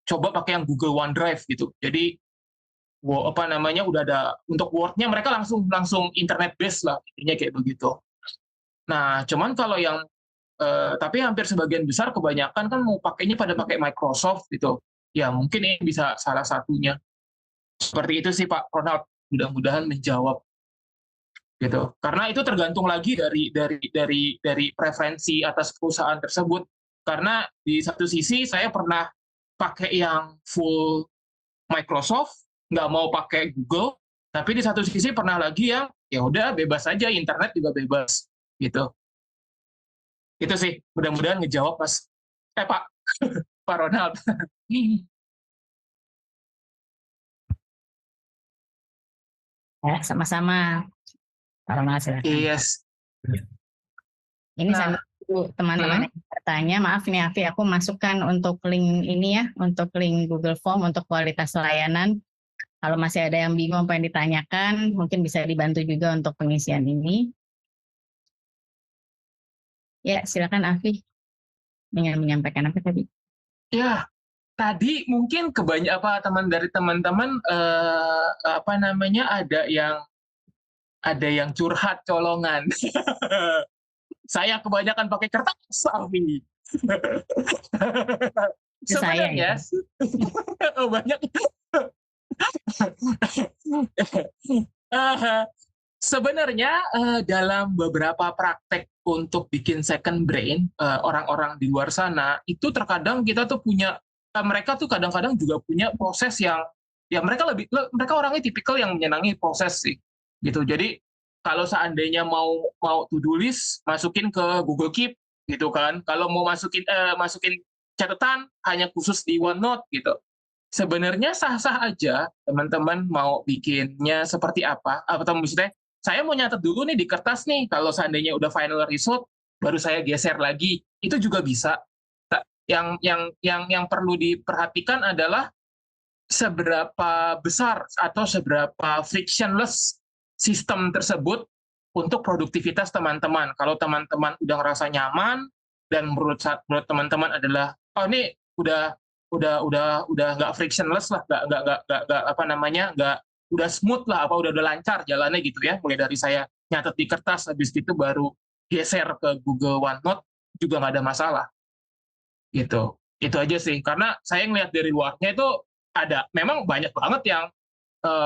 coba pakai yang Google OneDrive gitu. Jadi udah ada untuk Word-nya mereka langsung internet based lah, intinya kayak begitu. Nah, cuman kalau yang tapi hampir sebagian besar kebanyakan kan mau pakainya pada pakai Microsoft gitu. Ya mungkin ini bisa salah satunya. Seperti itu sih Pak Ronald. Mudah-mudahan menjawab gitu. Karena itu tergantung lagi dari preferensi atas perusahaan tersebut. Karena di satu sisi saya pernah pakai yang full Microsoft, nggak mau pakai Google, tapi di satu sisi pernah lagi yang ya udah bebas aja, internet juga bebas gitu. Itu sih, mudah-mudahan ngejawab Mas. Pak, Pak Ronald. Ya, sama-sama. Pak Ronald, silakan. Yes. Ini sambil teman-teman yang bertanya, maaf nih Afi, aku masukkan untuk link ini ya, untuk link Google Form untuk kualitas layanan. Kalau masih ada yang bingung apa yang ditanyakan, mungkin bisa dibantu juga untuk pengisian ini. Ya, silakan Afi. Ingin menyampaikan apa tadi? Ya, tadi mungkin dari teman-teman ada yang curhat colongan. Saya kebanyakan pakai kertas, Alfi. Sebenarnya banyak. Sebenarnya dalam beberapa praktek untuk bikin second brain, orang-orang di luar sana itu terkadang kita tuh mereka tuh kadang-kadang juga punya proses yang ya mereka orangnya tipikal yang menyenangi proses sih gitu. Jadi kalau seandainya mau to-do list, masukin ke Google Keep gitu kan. Kalau mau masukin catatan hanya khusus di OneNote gitu. Sebenarnya sah-sah aja teman-teman mau bikinnya seperti apa. Atau maksudnya saya mau nyatet dulu nih di kertas nih, kalau seandainya udah final result baru saya geser lagi. Itu juga bisa. Yang perlu diperhatikan adalah seberapa besar atau seberapa frictionless sistem tersebut untuk produktivitas teman-teman. Kalau teman-teman udah ngerasa nyaman dan menurut teman-teman adalah ini udah nggak frictionless lah, nggak udah smooth lah, udah lancar jalannya gitu ya. Mulai dari saya nyatet di kertas, habis itu baru geser ke Google OneNote juga nggak ada masalah. Gitu. Itu aja sih. Karena saya ngelihat dari luarnya itu memang banyak banget yang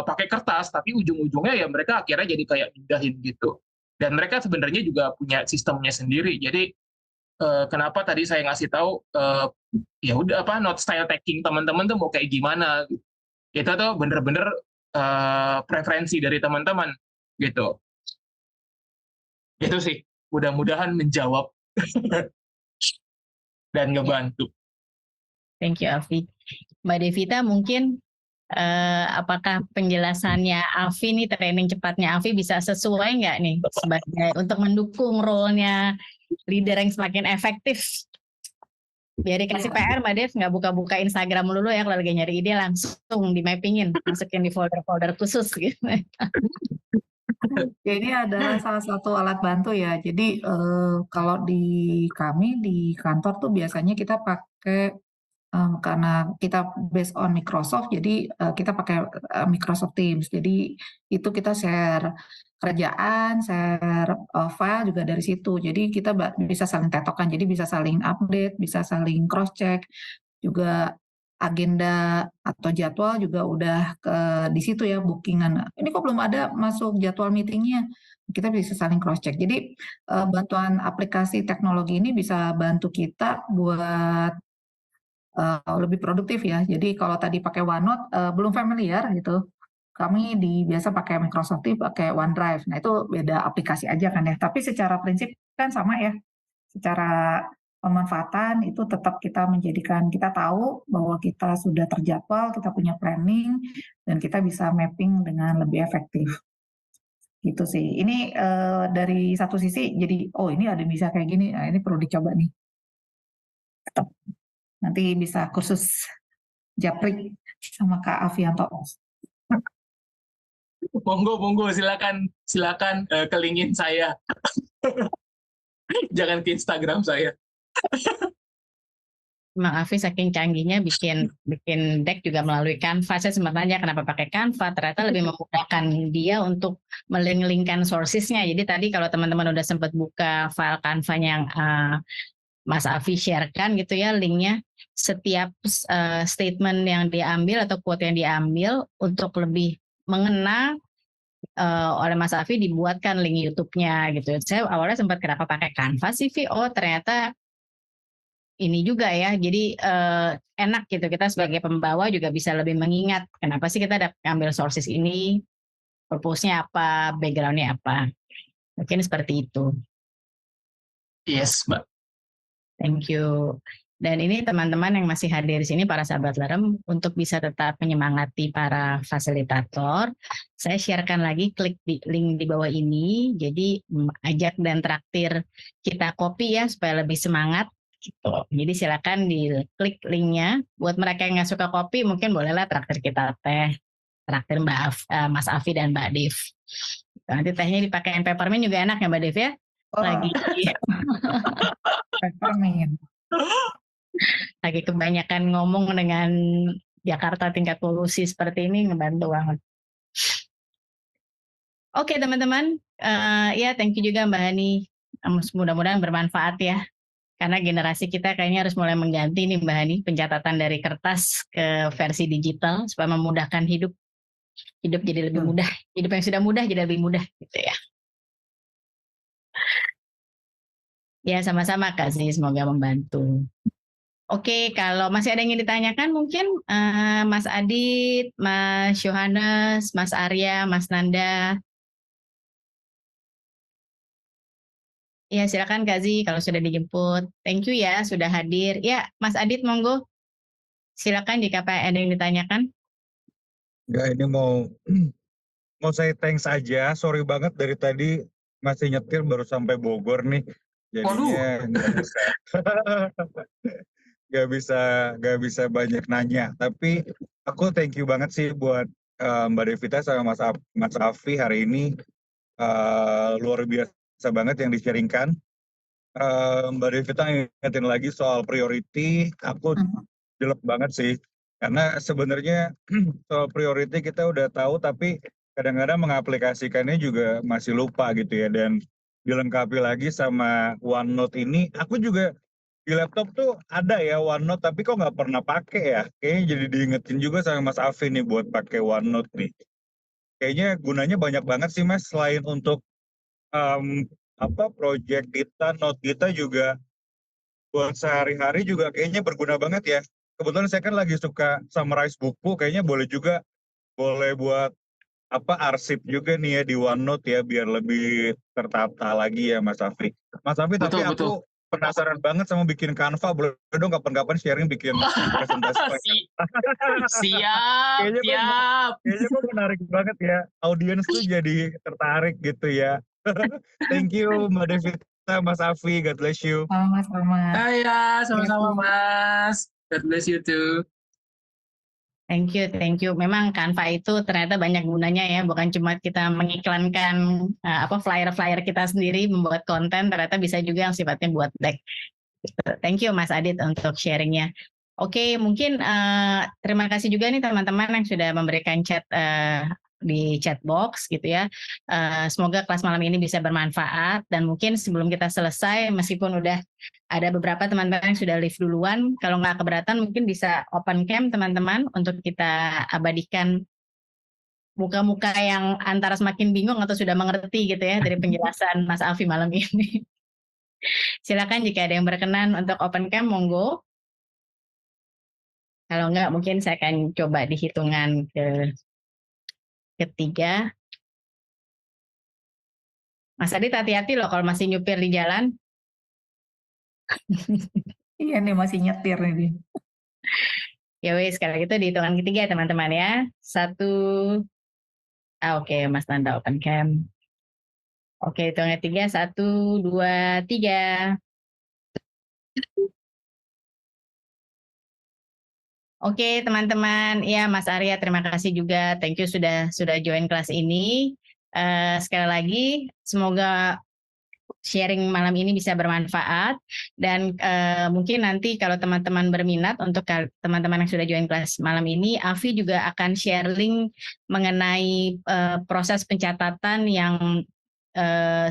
pakai kertas, tapi ujung-ujungnya ya mereka akhirnya jadi kayak pindahin gitu. Dan mereka sebenarnya juga punya sistemnya sendiri. Jadi kenapa tadi saya ngasih tahu ya udah note style taking teman-teman tuh mau kayak gimana gitu. Itu tuh bener-bener preferensi dari teman-teman gitu. Itu sih, mudah-mudahan menjawab dan ngebantu. Thank you Afi. Mbak Devita mungkin apakah penjelasannya Afi nih, training cepatnya Afi bisa sesuai nggak nih sebagai untuk mendukung role-nya leader yang semakin efektif? Biar dikasih PR Mbak Dev, nggak buka-buka Instagram dulu ya, kalau lagi nyari ide langsung di mappingin, masukin di folder-folder khusus gitu. Jadi ada salah satu alat bantu ya. Jadi kalau di kami di kantor tuh biasanya kita pakai karena kita based on Microsoft, jadi kita pakai Microsoft Teams. Jadi itu kita share kerjaan, share file juga dari situ. Jadi kita bisa saling tektokan, jadi bisa saling update, bisa saling cross check juga. agenda atau jadwal juga udah di situ ya bookingan. Ini kok belum ada masuk jadwal meetingnya. Kita bisa saling cross check. Jadi bantuan aplikasi teknologi ini bisa bantu kita buat lebih produktif ya. Jadi kalau tadi pakai OneNote belum familiar gitu. Kami biasa pakai Microsoft Teams, pakai OneDrive. Nah, itu beda aplikasi aja kan ya. Tapi secara prinsip kan sama ya. Secara pemanfaatan itu tetap kita menjadikan, kita tahu bahwa kita sudah terjadwal, kita punya planning, dan kita bisa mapping dengan lebih efektif. Gitu sih. Ini dari satu sisi jadi, oh ini ada bisa kayak gini, nah ini perlu dicoba nih. Tetap. Nanti bisa kursus Japrik sama Kak Avianto. Monggo, silakan ke linkin saya. Jangan ke Instagram saya. Mang Afi saking canggihnya bikin deck juga melalui Canva. Saya sempat tanya kenapa pakai Canva, ternyata lebih memudahkan dia untuk melink-linkkan sources-nya. Jadi tadi kalau teman-teman udah sempat buka file Canva yang Mas Afi sharekan gitu ya linknya, setiap statement yang diambil atau quote yang diambil untuk lebih mengena oleh Mas Afi dibuatkan link YouTube-nya gitu. Saya awalnya sempat kenapa pakai Canva sih, Vi? Oh ternyata ini juga ya, jadi enak gitu kita sebagai pembawa juga bisa lebih mengingat kenapa sih kita ambil sources ini, purpose-nya apa, background-nya apa. Mungkin seperti itu. Yes, Mbak. Thank you. Dan ini teman-teman yang masih hadir di sini, para sahabat Lerem, untuk bisa tetap menyemangati para fasilitator, saya sharekan lagi klik di link di bawah ini. Jadi ajak dan traktir kita kopi ya supaya lebih semangat. Gitu. Jadi silakan diklik linknya. Buat mereka yang nggak suka kopi, mungkin bolehlah traktir kita teh, traktir Mas Afi dan Mbak Dev. Nanti tehnya dipakai peppermint juga enak ya Mbak Dev ya. Lagi peppermint. Lagi kebanyakan ngomong dengan Jakarta tingkat polusi seperti ini ngebantu banget. Oke teman-teman, ya thank you juga Mbak Hani. Mudah-mudahan bermanfaat ya. Karena generasi kita kayaknya harus mulai mengganti nih Mbak Hani, pencatatan dari kertas ke versi digital supaya memudahkan hidup. Hidup jadi lebih mudah. Hidup yang sudah mudah jadi lebih mudah gitu ya. Ya sama-sama Kak Zee, semoga membantu. Oke, kalau masih ada yang ingin ditanyakan mungkin Mas Adit, Mas Yohanes, Mas Arya, Mas Nanda. Ya silakan Kak Zee kalau sudah dijemput. Thank you ya sudah hadir. Ya Mas Adit monggo. Silakan jika ada yang ditanyakan. Ya ini mau saya thanks aja. Sorry banget dari tadi masih nyetir baru sampai Bogor nih. Jadinya nggak bisa banyak nanya. Tapi aku thank you banget sih buat Mbak Devita sama Mas Afi hari ini. Luar biasa banget yang di-sharingkan. Mbak Devita ingetin lagi soal priority. Aku jelek banget sih. Karena sebenarnya soal priority kita udah tahu, tapi kadang-kadang mengaplikasikannya juga masih lupa gitu ya. Dan dilengkapi lagi sama OneNote ini, aku juga di laptop tuh ada ya OneNote, tapi kok nggak pernah pakai ya. Kayaknya jadi diingetin juga sama Mas Afi nih buat pakai OneNote nih. Kayaknya gunanya banyak banget sih Mas, selain untuk project kita, note kita juga buat sehari-hari juga kayaknya berguna banget ya. Kebetulan saya kan lagi suka summarize buku, kayaknya boleh buat arsip juga nih ya di OneNote ya, biar lebih tertata lagi ya Mas Afi. Mas Afi, tapi aku penasaran banget sama bikin Canva, boleh dong kapan-kapan sharing bikin presentasi. Siap. Kayaknya kok menarik banget ya, audiens tuh jadi tertarik gitu ya. Thank you Mbak Devita, Mas Afi, God bless you. Sama-sama. Sama-sama Mas. God bless you too. Thank you. Memang Canva itu ternyata banyak gunanya ya, bukan cuma kita mengiklankan flyer-flyer kita sendiri membuat konten, ternyata bisa juga yang sifatnya buat deck. Thank you Mas Adit untuk sharingnya. Oke, mungkin terima kasih juga nih teman-teman yang sudah memberikan chat di chat box gitu ya. Semoga kelas malam ini bisa bermanfaat, dan mungkin sebelum kita selesai, meskipun udah ada beberapa teman-teman yang sudah live duluan, kalau nggak keberatan mungkin bisa open cam teman-teman untuk kita abadikan muka-muka yang antara semakin bingung atau sudah mengerti gitu ya dari penjelasan Mas Alfi malam ini. Silakan jika ada yang berkenan untuk open cam, monggo. Kalau enggak, mungkin saya akan coba di hitungan ketiga. Mas Adit hati-hati loh kalau masih nyupir di jalan. Iya nih masih nyetir nih. Ya wes, sekali itu di hitungan ketiga teman-teman ya. 1, oke, Mas Nanda open cam. Oke, hitungan ketiga, 1, 2, 3. Oke teman-teman, ya Mas Arya terima kasih juga, thank you sudah join kelas ini. Sekali lagi semoga sharing malam ini bisa bermanfaat, dan mungkin nanti kalau teman-teman berminat, untuk teman-teman yang sudah join kelas malam ini, Afi juga akan sharing mengenai proses pencatatan yang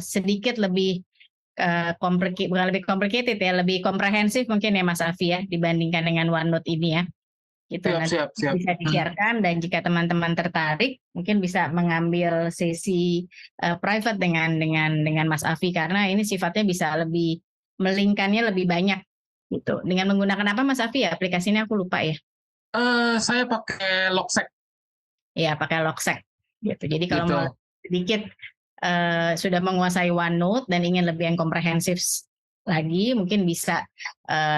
sedikit lebih bukan lebih complicated ya, lebih komprehensif mungkin ya Mas Afi ya, dibandingkan dengan OneNote ini ya. Gitu, nanti Siap. bisa di-sharekan, dan jika teman-teman tertarik mungkin bisa mengambil sesi private dengan Mas Afi, karena ini sifatnya bisa lebih melingkannya lebih banyak gitu. Dengan menggunakan apa Mas Afi ya? Aplikasinya aku lupa ya. Saya pakai Logseq. Ya, pakai Logseq gitu. Jadi kalau Gitu. mau sedikit sudah menguasai OneNote dan ingin lebih yang komprehensif lagi, mungkin bisa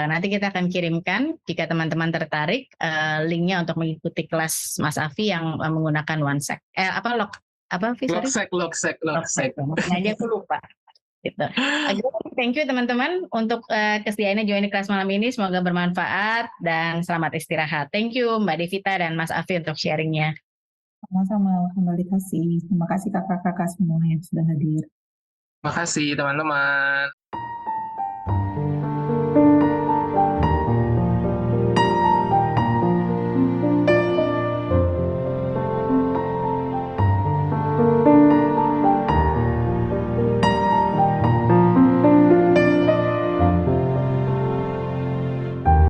nanti kita akan kirimkan jika teman-teman tertarik linknya untuk mengikuti kelas Mas Afi yang menggunakan Logseq. Logseq. Mungkin aja aku lupa. Gitu. Thank you teman-teman untuk kesediaannya join di kelas malam ini. Semoga bermanfaat dan selamat istirahat. Thank you Mbak Devita dan Mas Afi untuk sharingnya. Sama-sama, kembali kasih. Terima kasih kakak-kakak semua yang sudah hadir. Makasih teman-teman.